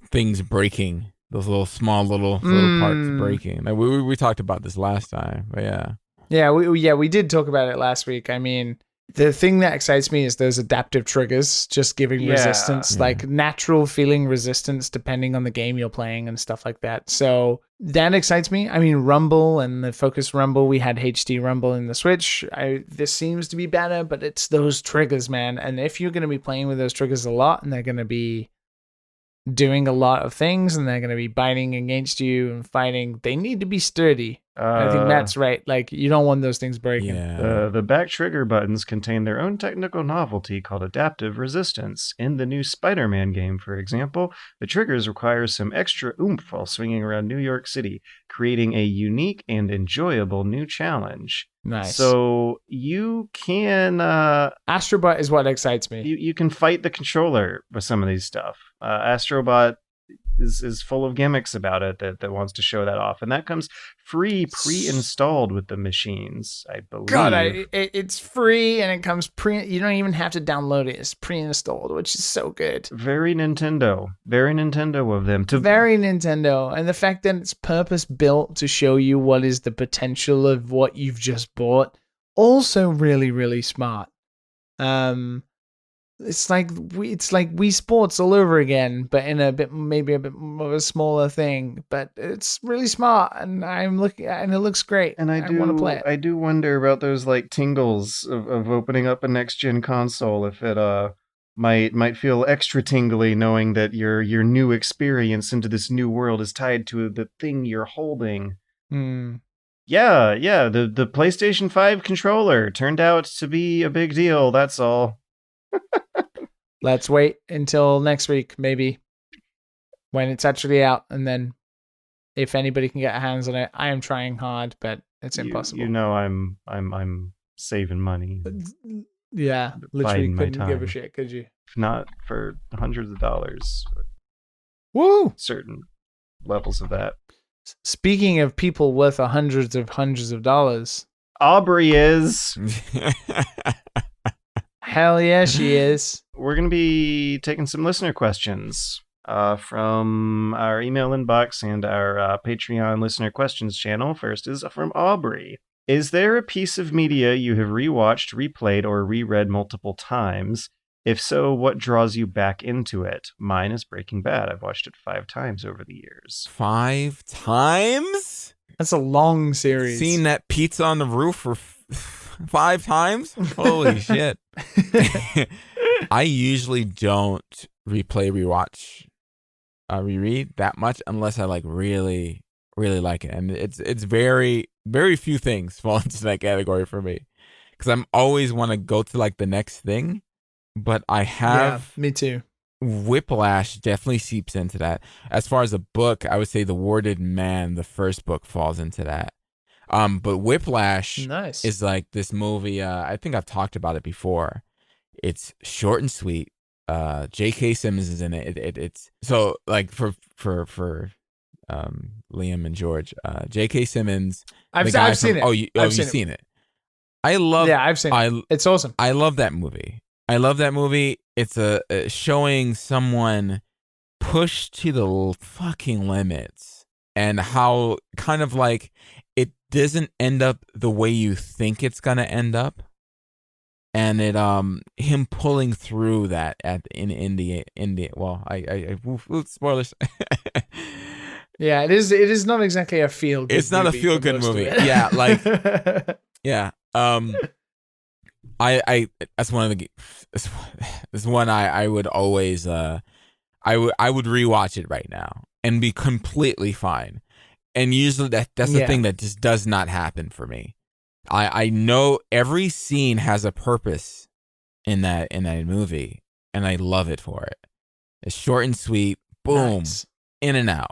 things breaking. Those little parts breaking. Like we talked about this last time, but yeah. We did talk about it last week. I mean, the thing that excites me is those adaptive triggers, just giving resistance, like natural feeling resistance depending on the game you're playing and stuff like that. So that excites me. I mean, rumble and the focus rumble, we had HD rumble in the Switch. This seems to be better, but it's those triggers, man. And if you're going to be playing with those triggers a lot and they're going to be doing a lot of things and they're going to be biting against you and fighting, they need to be sturdy. I think Matt's right. Like, you don't want those things breaking. Yeah. The back trigger buttons contain their own technical novelty called adaptive resistance. In the new Spider-Man game, for example, the triggers require some extra oomph while swinging around New York City, creating a unique and enjoyable new challenge. Nice. So you can... Astrobot is what excites me. You can fight the controller with some of these stuff. Astrobot is full of gimmicks about it that wants to show that off, and that comes free pre-installed with the machines, I believe. God, it's free and it comes you don't even have to download it. It's pre-installed, which is so good. Very Nintendo of them. Very Nintendo, and the fact that it's purpose built to show you what is the potential of what you've just bought, also really, really smart. It's like Wii Sports all over again, but in maybe a bit more of a smaller thing. But it's really smart, and I'm looking at it, and it looks great. And I want to play it. I do wonder about those like tingles of opening up a next gen console. If it might feel extra tingly knowing that your new experience into this new world is tied to the thing you're holding. Yeah. The PlayStation 5 controller turned out to be a big deal. That's all. Let's wait until next week, maybe, when it's actually out, and then if anybody can get hands on it. I am trying hard, but it's impossible. You know, I'm saving money. Yeah, literally couldn't give a shit, could you? If not for hundreds of dollars. Woo! Certain levels of that. Speaking of people worth hundreds of dollars, Aubrey is. Hell yeah, she is. We're going to be taking some listener questions from our email inbox and our Patreon listener questions channel. First is from Aubrey. Is there a piece of media you have rewatched, replayed, or reread multiple times? If so, what draws you back into it? Mine is Breaking Bad. I've watched it 5 times over the years. 5 times? That's a long series. Seen that pizza on the roof for 5 times? Holy shit. I usually don't rewatch, reread that much unless I like really, really like it. And it's very, very few things fall into that category for me. Because I'm always want to go to like the next thing. But I have... Yeah, me too. Whiplash definitely seeps into that. As far as a book, I would say The Warded Man, the first book, falls into that. But Whiplash is like this movie. I think I've talked about it before. It's short and sweet. J.K. Simmons is in it. It's so like for Liam and George. J.K. Simmons. I've seen it. You've seen it. I love. Yeah, I've seen it. It's awesome. I love that movie. It's a showing someone pushed to the fucking limits, and how kind of like it doesn't end up the way you think it's gonna end up. and it him pulling through that in the well, spoilers. Yeah, it is. It is not exactly a feel good. It's not a feel good movie. Yeah, like yeah. I that's one of the this one I would always I would rewatch it right now and be completely fine. And usually that's the thing that just does not happen for me. I know every scene has a purpose in that movie, and I love it for it. It's short and sweet, boom, in and out.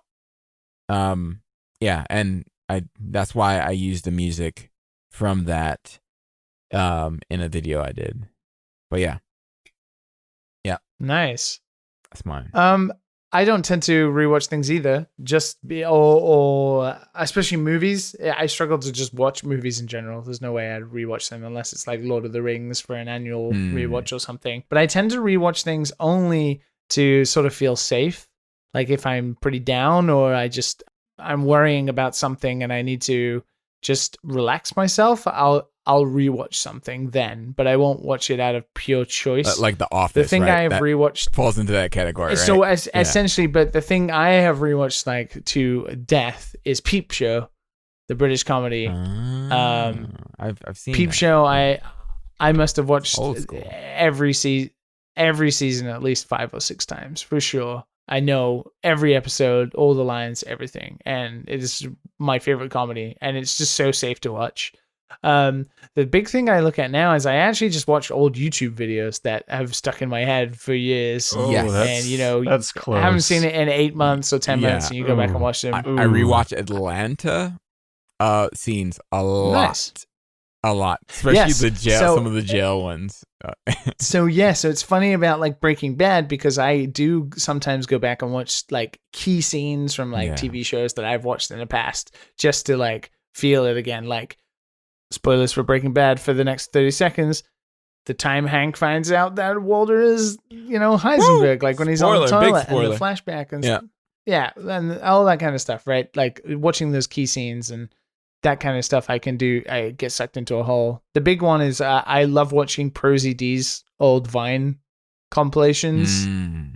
Yeah, and that's why I used the music from that in a video I did. But yeah. Nice. That's mine. I don't tend to rewatch things either. Or especially movies. I struggle to just watch movies in general. There's no way I'd rewatch them unless it's like Lord of the Rings for an annual rewatch or something. But I tend to rewatch things only to sort of feel safe. Like if I'm pretty down or I'm worrying about something and I need to just relax myself, I'll rewatch something then, but I won't watch it out of pure choice. Like The Office. The thing right? I have that rewatched falls into that category. Right? So essentially, but the thing I have rewatched like to death is Peep Show, the British comedy. I've seen Peep that. Show. I must have watched Old school. every season at least 5 or 6 times for sure. I know every episode, all the lines, everything, and it is my favorite comedy, and it's just so safe to watch. The big thing I look at now is I actually just watch old YouTube videos that have stuck in my head for years. Oh, Yes. And that's close. I haven't seen it in 8 months or 10 Yeah. months, and you go back and watch them. I rewatch Atlanta scenes a lot. Nice. A lot. Especially the jail, So- some of the jail ones. So it's funny about like Breaking Bad because I do sometimes go back and watch like key scenes from like TV shows that I've watched in the past just to like feel it again. Like spoilers for Breaking Bad for the next 30 seconds. The time Hank finds out that Walter is, Heisenberg, like when he's on the Spoiler, big toilet and the spoiler. flashback and yeah, and all that kind of stuff, right? Like watching those key scenes and that kind of stuff I get sucked into a hole. The big one is I love watching Prosy D's old Vine compilations,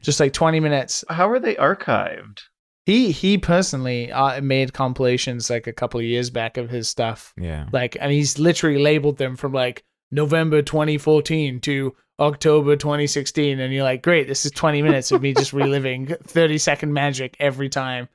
just like 20 minutes. How are they archived? He personally made compilations like a couple of years back of his stuff. Yeah. Like, and he's literally labeled them from like November 2014 to October 2016, and you're like, great, this is 20 minutes of me just reliving 30-second magic every time.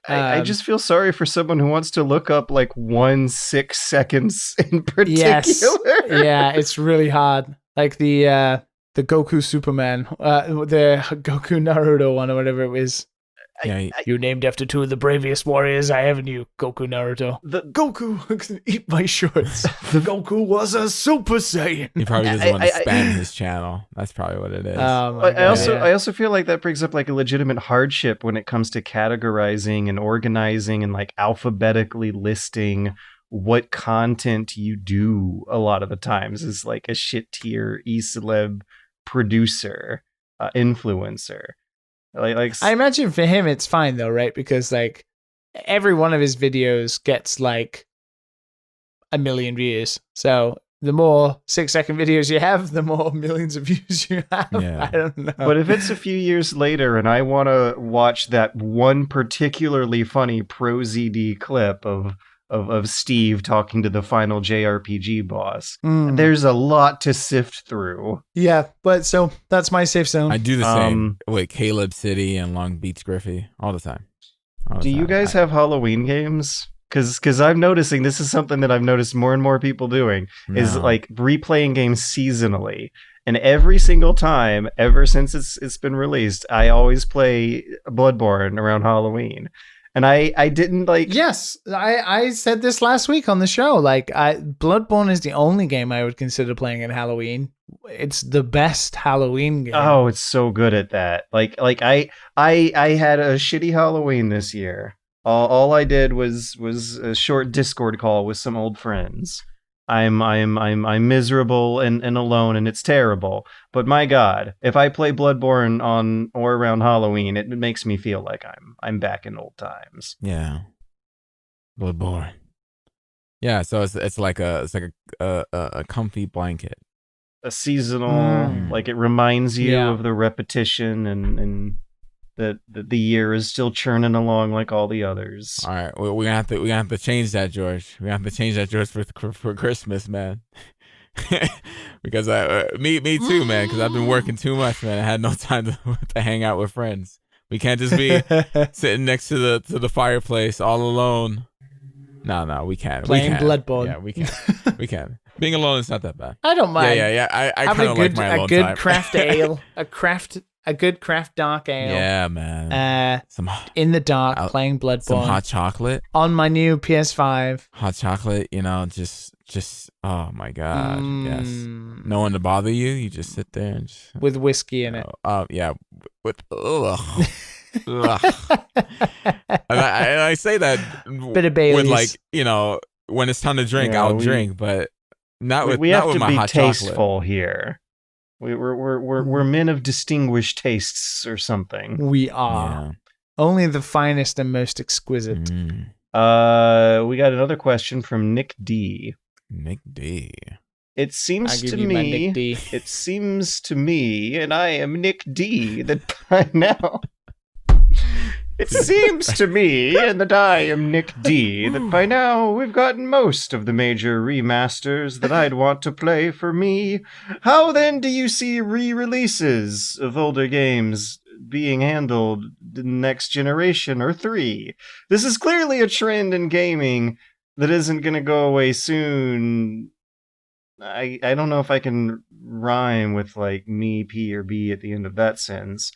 I just feel sorry for someone who wants to look up like 1-6 seconds in particular. Yes. Yeah, it's really hard. Like the Goku Superman, the Goku Naruto one or whatever it was. You named after 2 of the bravest warriors I ever knew, Goku Naruto. Goku eat my shorts. Goku was a Super Saiyan. He probably doesn't want to spam his channel. That's probably what it is. I also feel like that brings up like a legitimate hardship when it comes to categorizing and organizing and like alphabetically listing what content you do. A lot of the times is like a shit tier e-celeb producer, influencer. Like I imagine for him it's fine though, right? Because like every one of his videos gets like 1 million views. So the more 6-second videos you have, the more millions of views you have. Yeah. I don't know. But if it's a few years later and I want to watch that one particularly funny Prosy D clip of Steve talking to the final JRPG boss, there's a lot to sift through. Yeah, but so that's my safe zone. I do the same with Caleb City and Long Beach Griffey all the time. Do you guys have Halloween games? Because I'm noticing this is something that I've noticed more and more people doing is like replaying games seasonally. And every single time, ever since it's been released, I always play Bloodborne around Halloween. And I didn't like... Yes, I said this last week on the show. Like, Bloodborne is the only game I would consider playing at Halloween. It's the best Halloween game. Oh, it's so good at that. Like I had a shitty Halloween this year. All I did was a short Discord call with some old friends. I'm miserable and alone, and it's terrible. But my God, if I play Bloodborne on or around Halloween, it makes me feel like I'm back in old times. Yeah, Bloodborne. Yeah, so it's like a comfy blanket. a seasonal, like it reminds you of the repetition and that the year is still churning along like all the others. All right, we're gonna have to change that, George. We have to change that, George, for Christmas, man. Because me too, man. Because I've been working too much, man. I had no time to hang out with friends. We can't just be sitting next to the fireplace all alone. No, we can't. Playing Bloodborne. Yeah, we can. We can. Being alone is not that bad. I don't mind. Yeah. I kind of like my alone time. A good craft ale, a good craft dark ale. Yeah, man. In the dark, playing Bloodborne. Some hot chocolate on my new PS5. Hot chocolate, just oh my god, yes. No one to bother you. You just sit there and just, with whiskey in it. Yeah, with and I say that bit of Baileys. with like when it's time to drink, I'll drink, but not with we have not with to my be hot tasteful chocolate. We're men of distinguished tastes or something. We are only the finest and most exquisite. We got another question from Nick D. Nick D. It seems to me, and I am Nick D, that by now. It seems to me, and that I am Nick D, that by now we've gotten most of the major remasters that I'd want to play for me. How then do you see re-releases of older games being handled the next generation or 3? This is clearly a trend in gaming that isn't going to go away soon. I don't know if I can rhyme with like me, P, or B at the end of that sentence.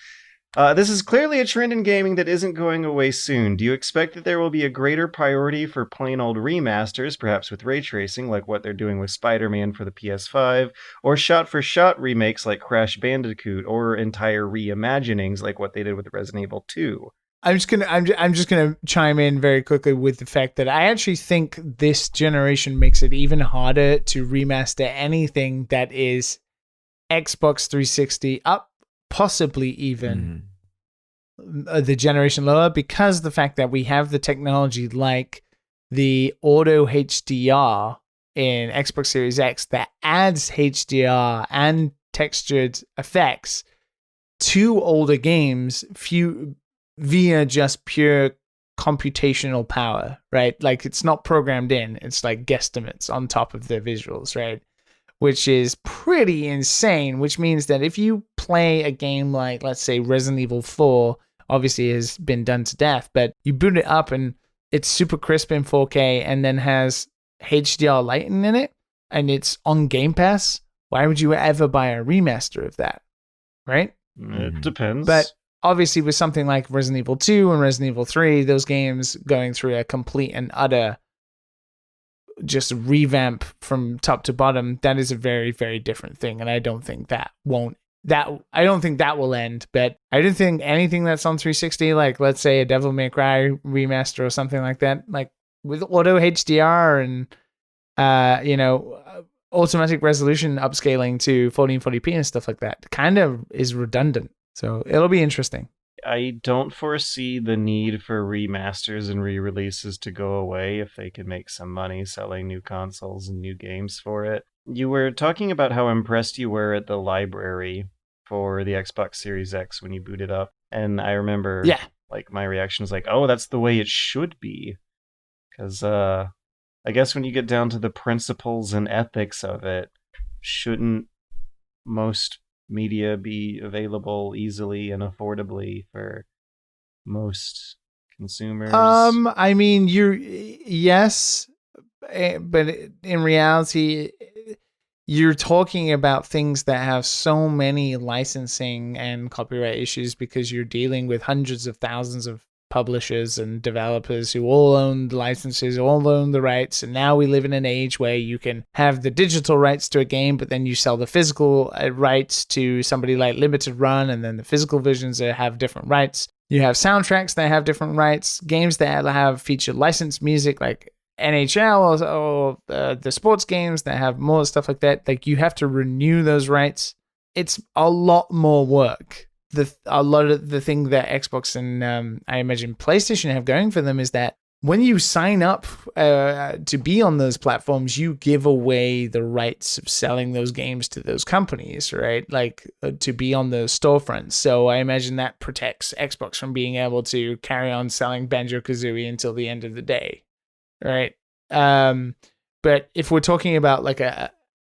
This is clearly a trend in gaming that isn't going away soon. Do you expect that there will be a greater priority for plain old remasters, perhaps with ray tracing, like what they're doing with Spider-Man for the PS5, or shot-for-shot remakes like Crash Bandicoot, or entire reimaginings like what they did with Resident Evil 2? I'm just gonna chime in very quickly with the fact that I actually think this generation makes it even harder to remaster anything that is Xbox 360 up, possibly even the generation lower, because the fact that we have the technology like the auto HDR in Xbox Series X that adds HDR and textured effects to older games via just pure computational power, right? Like it's not programmed in, it's like guesstimates on top of the visuals, right? Which is pretty insane, which means that if you play a game like, let's say, Resident Evil 4, obviously has been done to death, but you boot it up and it's super crisp in 4K and then has HDR lighting in it, and it's on Game Pass, why would you ever buy a remaster of that, right? It depends. But obviously with something like Resident Evil 2 and Resident Evil 3, those games going through a complete and utter just revamp from top to bottom, that is a very, very different thing, and I don't think that will end. But I don't think anything that's on 360, like let's say a Devil May Cry remaster or something like that, like with auto HDR and automatic resolution upscaling to 1440p and stuff like that, kind of is redundant. So it'll be interesting. I don't foresee the need for remasters and re-releases to go away if they can make some money selling new consoles and new games for it. You were talking about how impressed you were at the library for the Xbox Series X when you booted up. And I remember like my reaction was like, oh, that's the way it should be. Because I guess when you get down to the principles and ethics of it, shouldn't most media be available easily and affordably for most consumers? I mean, yes, but in reality, you're talking about things that have so many licensing and copyright issues because you're dealing with hundreds of thousands of publishers and developers who all own the licenses, all own the rights. And now we live in an age where you can have the digital rights to a game, but then you sell the physical rights to somebody like Limited Run, and then the physical versions that have different rights. You have soundtracks that have different rights, games that have featured licensed music like NHL or the sports games that have more stuff like that. Like you have to renew those rights. It's a lot more work. A lot of the thing that Xbox and I imagine PlayStation have going for them is that when you sign up to be on those platforms, you give away the rights of selling those games to those companies, right? Like to be on those storefronts. So I imagine that protects Xbox from being able to carry on selling Banjo-Kazooie until the end of the day, right? But if we're talking about like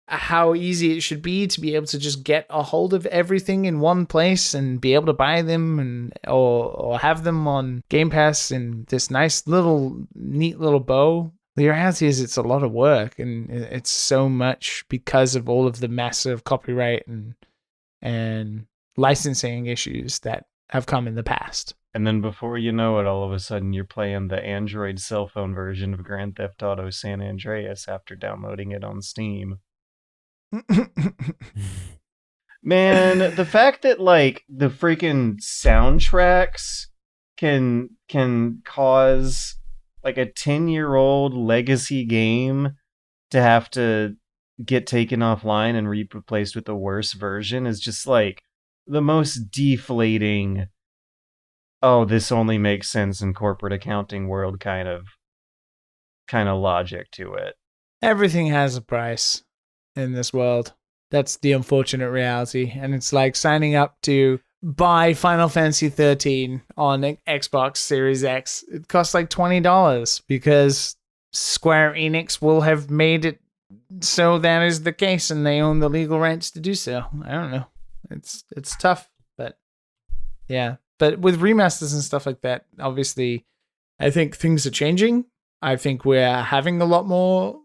how easy it should be to be able to just get a hold of everything in one place and be able to buy them and or have them on Game Pass in this nice little neat little bow. The reality is it's a lot of work, and it's so much because of all of the massive copyright and licensing issues that have come in the past. And then before you know it, all of a sudden you're playing the Android cell phone version of Grand Theft Auto San Andreas after downloading it on Steam. Man, the fact that like the freaking soundtracks can cause like a 10-year-old legacy game to have to get taken offline and replaced with a worse version is just like the most deflating, oh, this only makes sense in corporate accounting world kind of logic to it. Everything has a price in this world. That's the unfortunate reality. And it's like signing up to buy Final Fantasy 13 on Xbox Series X. It costs like $20 because Square Enix will have made it so that is the case and they own the legal rights to do so. I don't know. It's tough, but yeah. But with remasters and stuff like that, obviously, I think things are changing. I think we're having a lot more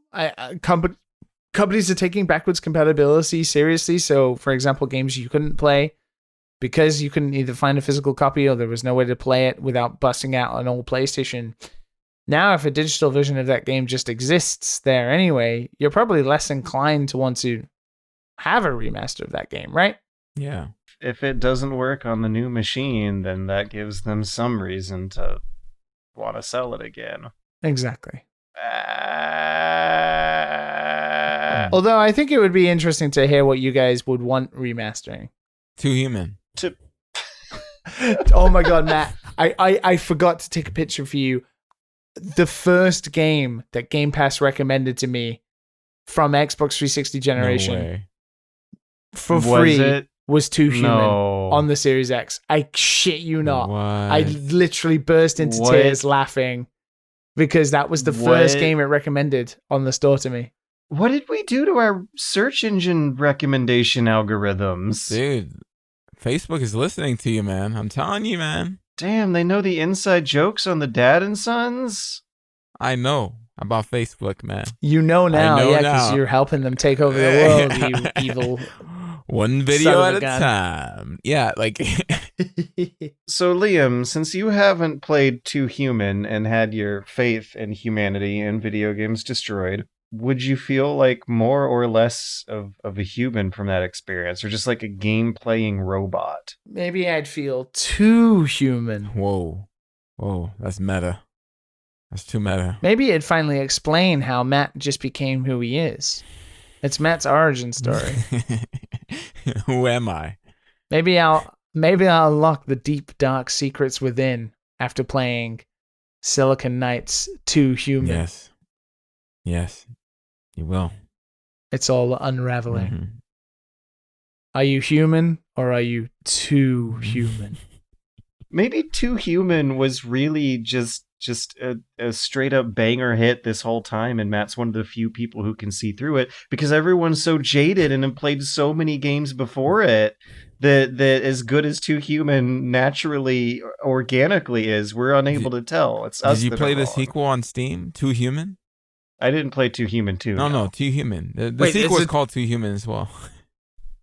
companies are taking backwards compatibility seriously. So, for example, games you couldn't play because you couldn't either find a physical copy or there was no way to play it without busting out an old PlayStation. Now, if a digital version of that game just exists there anyway, you're probably less inclined to want to have a remaster of that game, right? Yeah. If it doesn't work on the new machine, then that gives them some reason to want to sell it again. Exactly. Although I think it would be interesting to hear what you guys would want remastering. Too Human. Oh my god, Matt. I forgot to take a picture for you. The first game that Game Pass recommended to me from Xbox 360 generation for free was Too Human on the Series X. I shit you not. What? I literally burst into tears laughing because that was the first game it recommended on the store to me. What did we do to our search engine recommendation algorithms? Dude, Facebook is listening to you, man. I'm telling you, man. Damn, they know the inside jokes on the Dad and Sons? I know about Facebook, man. You know now, because you're helping them take over the world, you evil. One video at a time. Yeah, like. So, Liam, since you haven't played Too Human and had your faith in humanity and video games destroyed, would you feel like more or less of a human from that experience, or just like a game-playing robot? Maybe I'd feel too human. Whoa, that's meta. That's too meta. Maybe it'd finally explain how Matt just became who he is. It's Matt's origin story. Who am I? Maybe I'll unlock the deep, dark secrets within after playing Silicon Knights Too Human. Yes, you will. It's all unraveling. Mm-hmm. Are you human or are you too human? Maybe Too Human was really just a straight up banger hit this whole time, and Matt's one of the few people who can see through it because everyone's so jaded and have played so many games before it that as good as Too Human naturally, organically is, we're unable to tell. It's us. Did you play the sequel on Steam, Too Human? I didn't play Too Human 2. No, Too Human. The sequel is called Too Human as well.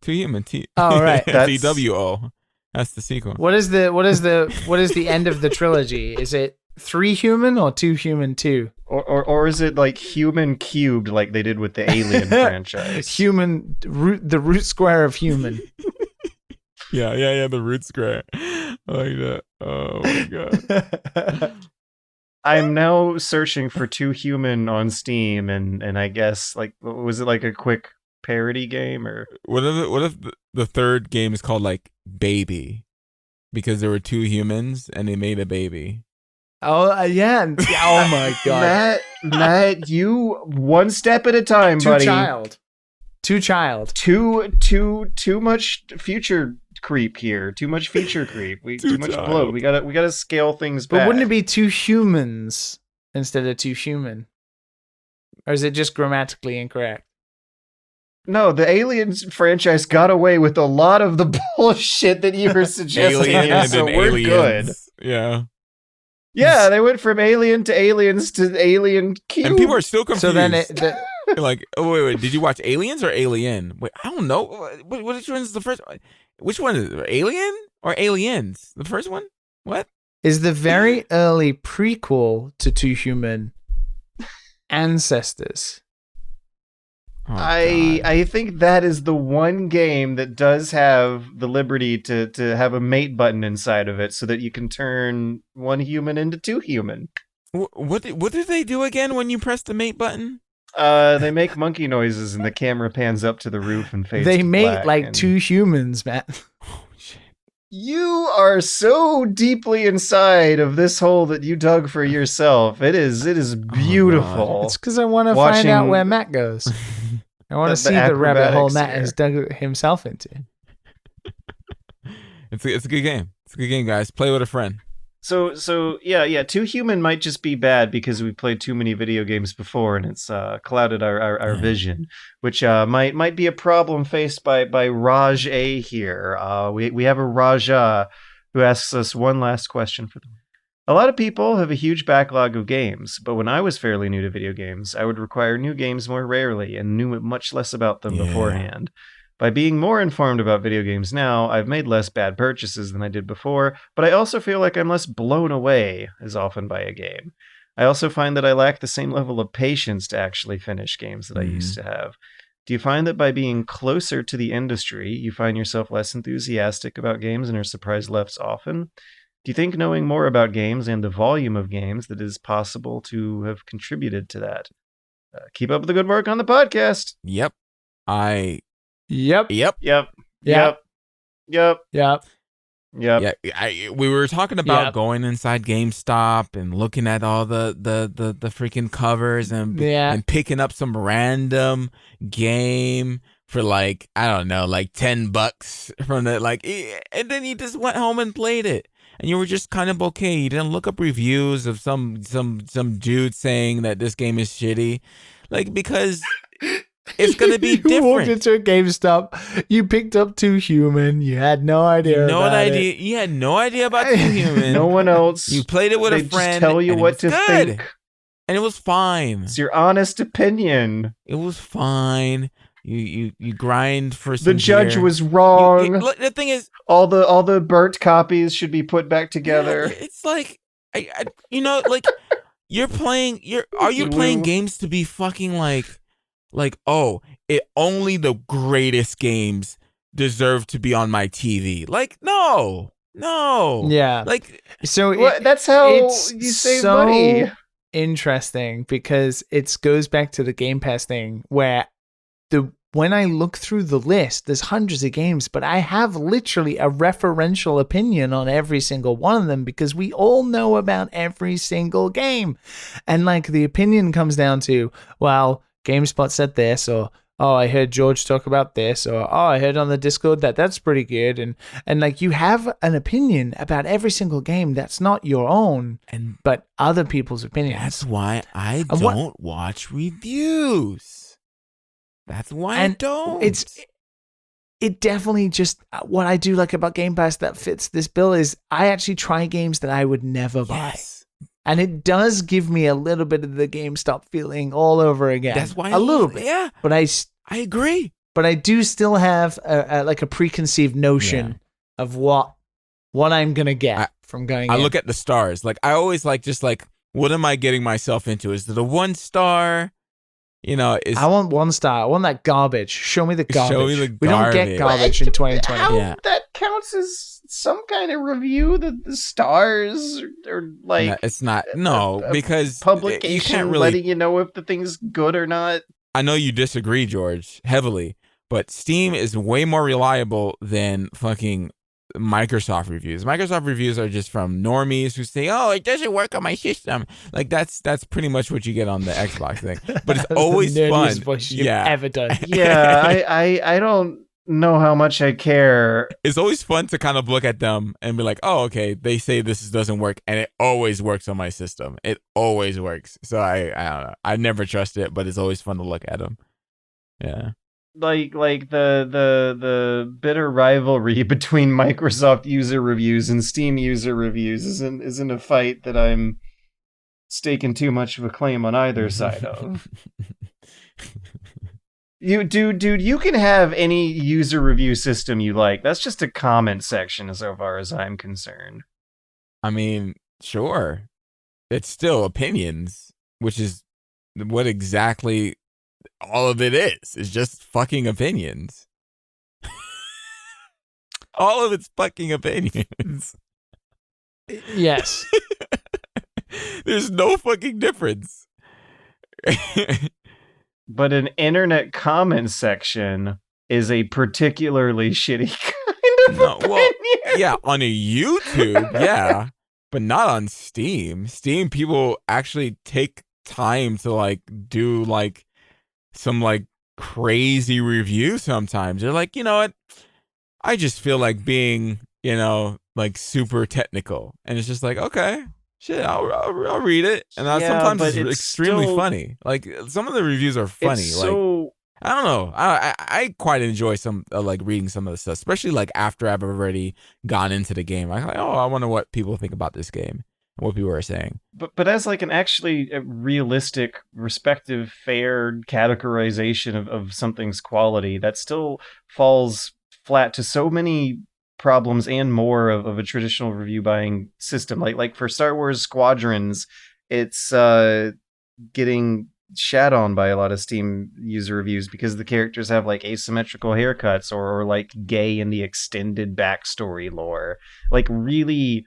Too Human. Oh, right. TWO. That's the sequel. What is the end of the trilogy? Is it 3 Human or 2 Human 2? Or is it like Human cubed like they did with the Alien franchise? Human, the root square of human. Yeah, the root square. I like that. Oh my god. I'm now searching for Too Human on Steam, and I guess, like, was it like a quick parody game, or what if the third game is called like Baby, because there were 2 humans and they made a baby? Oh yeah. Oh my god. Matt, you one step at a time, buddy. Too child. Too much future creep here. Too much feature creep. Too much bloat. We gotta scale things back. But wouldn't it be two humans instead of too human? Or is it just grammatically incorrect? No, the Aliens franchise got away with a lot of the bullshit that you were suggesting. Alien so and we're aliens. good. Yeah. Yeah, they went from alien to aliens to alien cube. And people are still confused. So then like, oh wait, did you watch Aliens or Alien? Wait, I don't know. Which one is the first? Which one is it? Alien or Aliens? The first one? What? is the very early prequel to Two Human Ancestors. Oh, I think that is the one game that does have the liberty to have a mate button inside of it so that you can turn one human into two human. What did they do again when you press the mate button? They make monkey noises and the camera pans up to the roof and fades They to mate black like and... two humans, Matt. Oh shit. You are so deeply inside of this hole that you dug for yourself. It is beautiful. It's because I want to find out where Matt goes. I want to see the rabbit hole Matt has dug himself into. It's a good game. It's a good game, guys. Play with a friend. So yeah. Two Human might just be bad because we played too many video games before and it's clouded our vision, which might be a problem faced by Raj A here. We have a Raja who asks us one last question for the week. A lot of people have a huge backlog of games, but when I was fairly new to video games, I would require new games more rarely and knew much less about them beforehand. By being more informed about video games now, I've made less bad purchases than I did before, but I also feel like I'm less blown away as often by a game. I also find that I lack the same level of patience to actually finish games that I used to have. Do you find that by being closer to the industry, you find yourself less enthusiastic about games and are surprised less often? Do you think knowing more about games and the volume of games that is possible to have contributed to that? Keep up the good work on the podcast. Yep. Yep. We were talking about going inside GameStop and looking at all the freaking covers and picking up some random game for like, I don't know, like $10 from the and then you just went home and played it. And you were just kind of okay. You didn't look up reviews of some dude saying that this game is shitty. Like, because it's going to be different. You walked into a GameStop. You picked up Two Human. You had no idea about it. You had no idea about Two Human. No one else. You played it with a friend. Just tell you what to think. And it was fine. It's your honest opinion. It was fine. You grind for some The judge gear. was wrong. The thing is, all the burnt copies should be put back together. Yeah, it's like like you're playing. Are you playing games to be fucking like only the greatest games deserve to be on my TV? Like no. Yeah. Like so. That's how it's you save so money. Interesting because it goes back to the Game Pass thing where when I look through the list, there's hundreds of games, but I have literally a referential opinion on every single one of them because we all know about every single game. And like the opinion comes down to, well, GameSpot said this, or oh, I heard George talk about this, or oh, I heard on the Discord that's pretty good. And like you have an opinion about every single game that's not your own, but other people's opinions. That's why I don't watch reviews. That's why I don't. It definitely just what I do like about Game Pass that fits this bill is I actually try games that I would never buy. And it does give me a little bit of the GameStop feeling all over again. That's why a little bit. Yeah. But I agree. But I do still have a preconceived notion of what I'm going to get from going I in. look at the stars. Like I always what am I getting myself into? Is it a 1-star? I want 1 star. I want that garbage. Show me the garbage. Show me the garbage. We don't get garbage in 2020. That counts as some kind of review. The stars or like no, it's not. No, because publication you can't really letting you know if the thing's good or not. I know you disagree, George, heavily, but Steam is way more reliable than fucking Microsoft reviews. Microsoft reviews are just from normies who say, "Oh, it doesn't work on my system." Like that's pretty much what you get on the Xbox thing. But it's always the nerdiest fun. voice you've ever done. Yeah, I don't know how much I care. It's always fun to kind of look at them and be like, "Oh, okay, they say this doesn't work, and it always works on my system. It always works." So I don't know. I never trust it, but it's always fun to look at them. Yeah. Like the bitter rivalry between Microsoft user reviews and Steam user reviews isn't a fight that I'm staking too much of a claim on either side of. Dude, you can have any user review system you like. That's just a comment section so far as I'm concerned. I mean, sure. It's still opinions, which is what exactly all of it is. It's just fucking opinions. All of it's fucking opinions. Yes. There's no fucking difference. But an internet comment section is a particularly shitty kind of opinion. Well, yeah, on a YouTube, yeah, but not on Steam. Steam people actually take time to like do like some like crazy review sometimes. They're like, you know what? I just feel like being, you know, like super technical. And it's just like, okay, shit, I'll read it. And sometimes it's extremely funny. Like some of the reviews are funny. Like I don't know. I quite enjoy some like reading some of the stuff, especially like after I've already gone into the game. I'm like, oh, I wonder what people think about this game. What people are saying, but as like an actually realistic, respective, fair categorization of something's quality, that still falls flat to so many problems and more of a traditional review buying system. Like for Star Wars Squadrons, it's getting shat on by a lot of Steam user reviews because the characters have like asymmetrical haircuts or like gay in the extended backstory lore, like really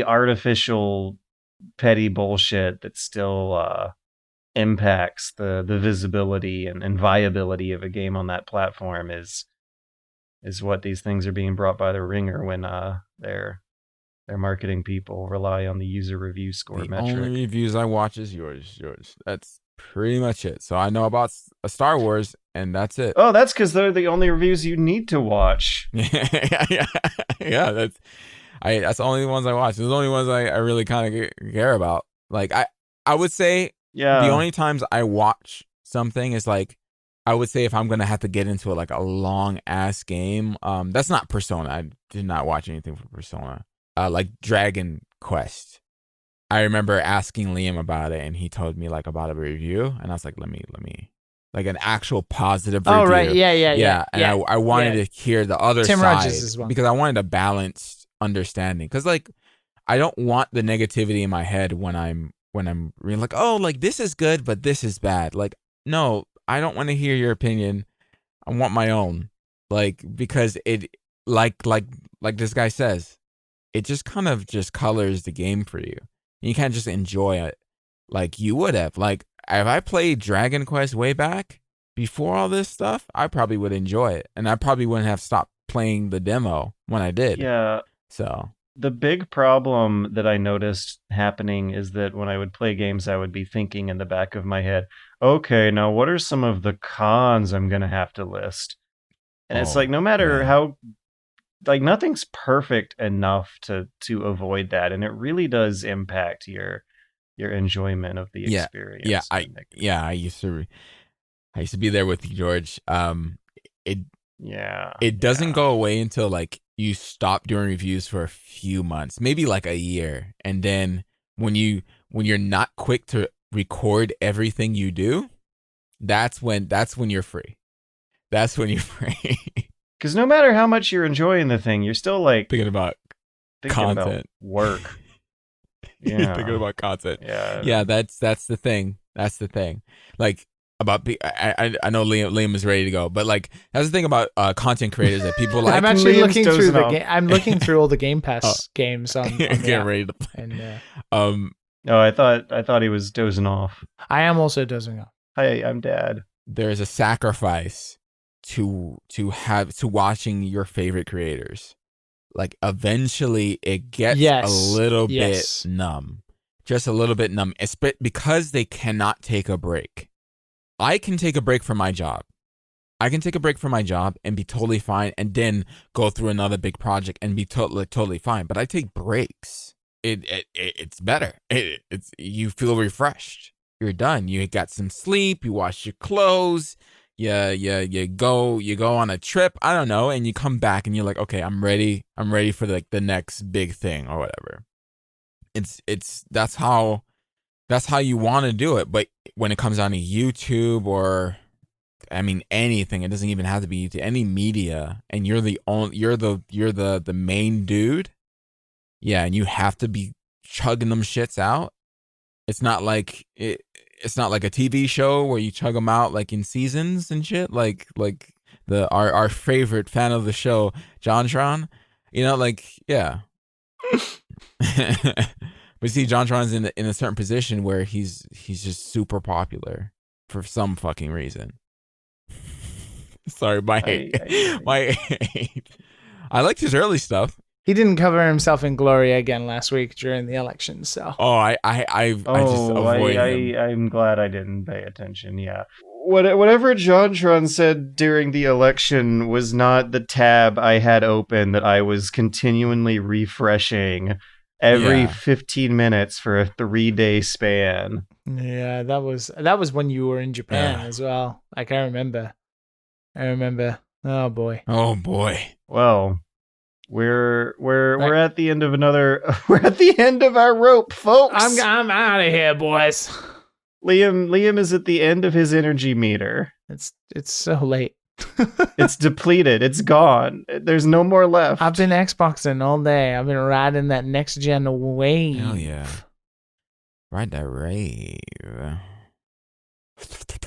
artificial, petty bullshit that still impacts the visibility and viability of a game on that platform is what these things are being brought by the ringer when their marketing people rely on the user review score metric. The only reviews I watch is yours. That's pretty much it. So I know about a Star Wars, and that's it. Oh, that's because they're the only reviews you need to watch. Yeah, that's the only ones I watch. They're the only ones I really kind of care about. Like I would say the only times I watch something is like, I would say if I'm going to have to get into like a long ass game, that's not Persona. I did not watch anything for Persona. Like Dragon Quest. I remember asking Liam about it and he told me like about a review and I was like, let me like an actual positive review. Oh, right. Yeah. And I wanted to hear the other Tim side Rogers as well. Because I wanted a balanced understanding. Because like, I don't want the negativity in my head when I'm reading like, oh, like this is good, but this is bad. Like, no, I don't want to hear your opinion. I want my own. Like, because it like this guy says, it just kind of just colors the game for you. You can't just enjoy it like you would have. Like, if I played Dragon Quest way back before all this stuff, I probably would enjoy it. And I probably wouldn't have stopped playing the demo when I did. Yeah. So the big problem that I noticed happening is that when I would play games, I would be thinking in the back of my head, okay, now what are some of the cons I'm going to have to list? And it's like, no matter how, like, nothing's perfect enough to avoid that. And it really does impact your enjoyment of the experience. I used to be there with you, George. It doesn't go away until like you stop doing reviews for a few months, maybe like a year. And then when you're not quick to record everything you do, that's when you're free. That's when you're free. Because no matter how much you're enjoying the thing, you're still like thinking about content, about work. Yeah, thinking about content. Yeah. That's the thing. That's the thing. Like about I know Liam is ready to go, but like that's the thing about content creators that people like. I'm actually looking through the game. I'm looking through all the Game Pass games on getting ready to play. And, no, I thought he was dozing off. I am also dozing off. Hi, I'm Dad. There's a sacrifice to watching your favorite creators. like eventually it gets a little bit numb, just a little bit numb. It's because they cannot take a break. I can take a break from my job. I can take a break from my job and be totally fine, and then go through another big project and be totally fine. But I take breaks. It's better. It's you feel refreshed. You're done. You got some sleep. You wash your clothes. You go on a trip. I don't know, and you come back and you're like, okay, I'm ready. I'm ready for like the next big thing or whatever. That's how you want to do it. But when it comes down to YouTube or, I mean, anything, it doesn't even have to be YouTube, any media, and you're the main dude. Yeah, and you have to be chugging them shits out. It's not like it's not like a TV show where you chug them out like in seasons and shit. Like our favorite fan of the show, Jontron. You know, like, yeah. But see, Jontron's in a certain position where he's just super popular for some fucking reason. Sorry, my hate. I liked his early stuff. He didn't cover himself in glory again last week during the election, so. Oh, I just avoid him. I'm glad I didn't pay attention. Yeah, whatever Jontron said during the election was not the tab I had open that I was continually refreshing every 15 minutes for a 3-day span. Yeah, that was when you were in Japan as well. Like I remember. Oh boy. Well, we're at the end of we're at the end of our rope, folks. I'm out of here, boys. Liam is at the end of his energy meter. It's so late. It's depleted. It's gone. There's no more left. I've been Xboxing all day. I've been riding that next gen wave. Hell yeah. Ride that rave.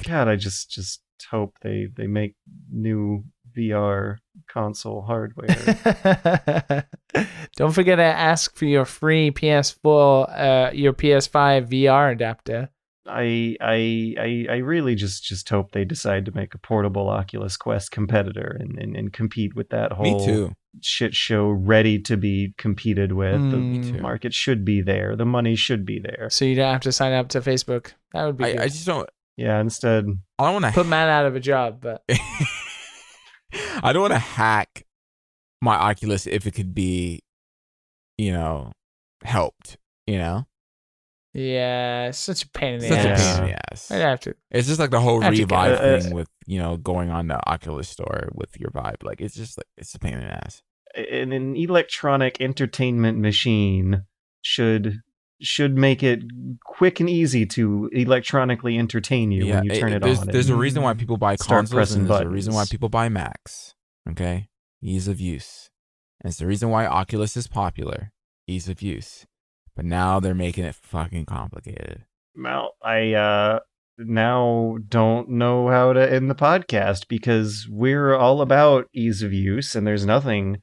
God, I just hope they make new VR console hardware. Don't forget to ask for your free PS4, your PS5 VR adapter. I really just hope they decide to make a portable Oculus Quest competitor and compete with that whole Me too. shit show ready to be competed with. Me The too. market should be there. The money should be there. So you don't have to sign up to Facebook. That would be good. I just don't. Yeah, instead. I don't want to put Matt out of a job, but I don't want to hack my Oculus if it could be, helped, Yeah, it's such a pain in the Such ass. a pain in the ass. I'd have to. It's just like the whole have to Revive go. thing with, going on the Oculus store with your Vive. Like, it's just like, it's a pain in the ass. An electronic entertainment machine should make it quick and easy to electronically entertain you when you turn it on. There's a reason why people buy consoles, and there's a reason why buttons. people buy Macs. Okay? Ease of use. And it's the reason why Oculus is popular. Ease of use. But now they're making it fucking complicated. Well, I now don't know how to end the podcast because we're all about ease of use, and there's nothing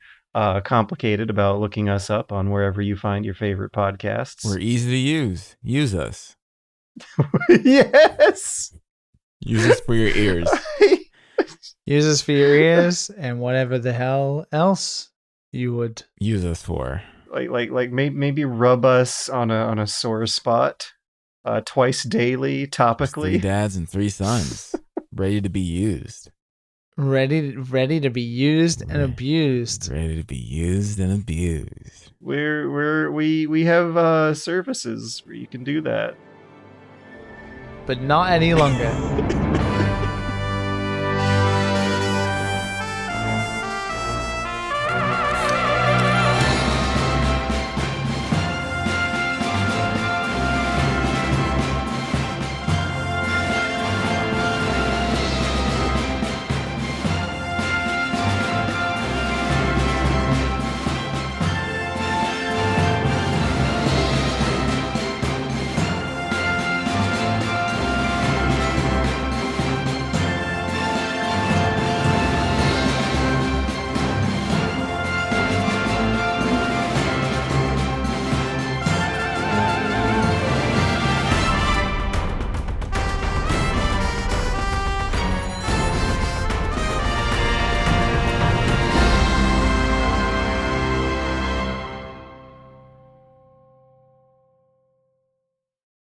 complicated about looking us up on wherever you find your favorite podcasts. We're easy to use. Use us. Yes. Use us for your ears. Use us for your ears and whatever the hell else you would use us for. Like maybe rub us on a sore spot twice daily, topically. 3 dads and 3 sons, ready to be used. Ready to be used and abused. Ready to be used and abused. We have services where you can do that, but not any longer.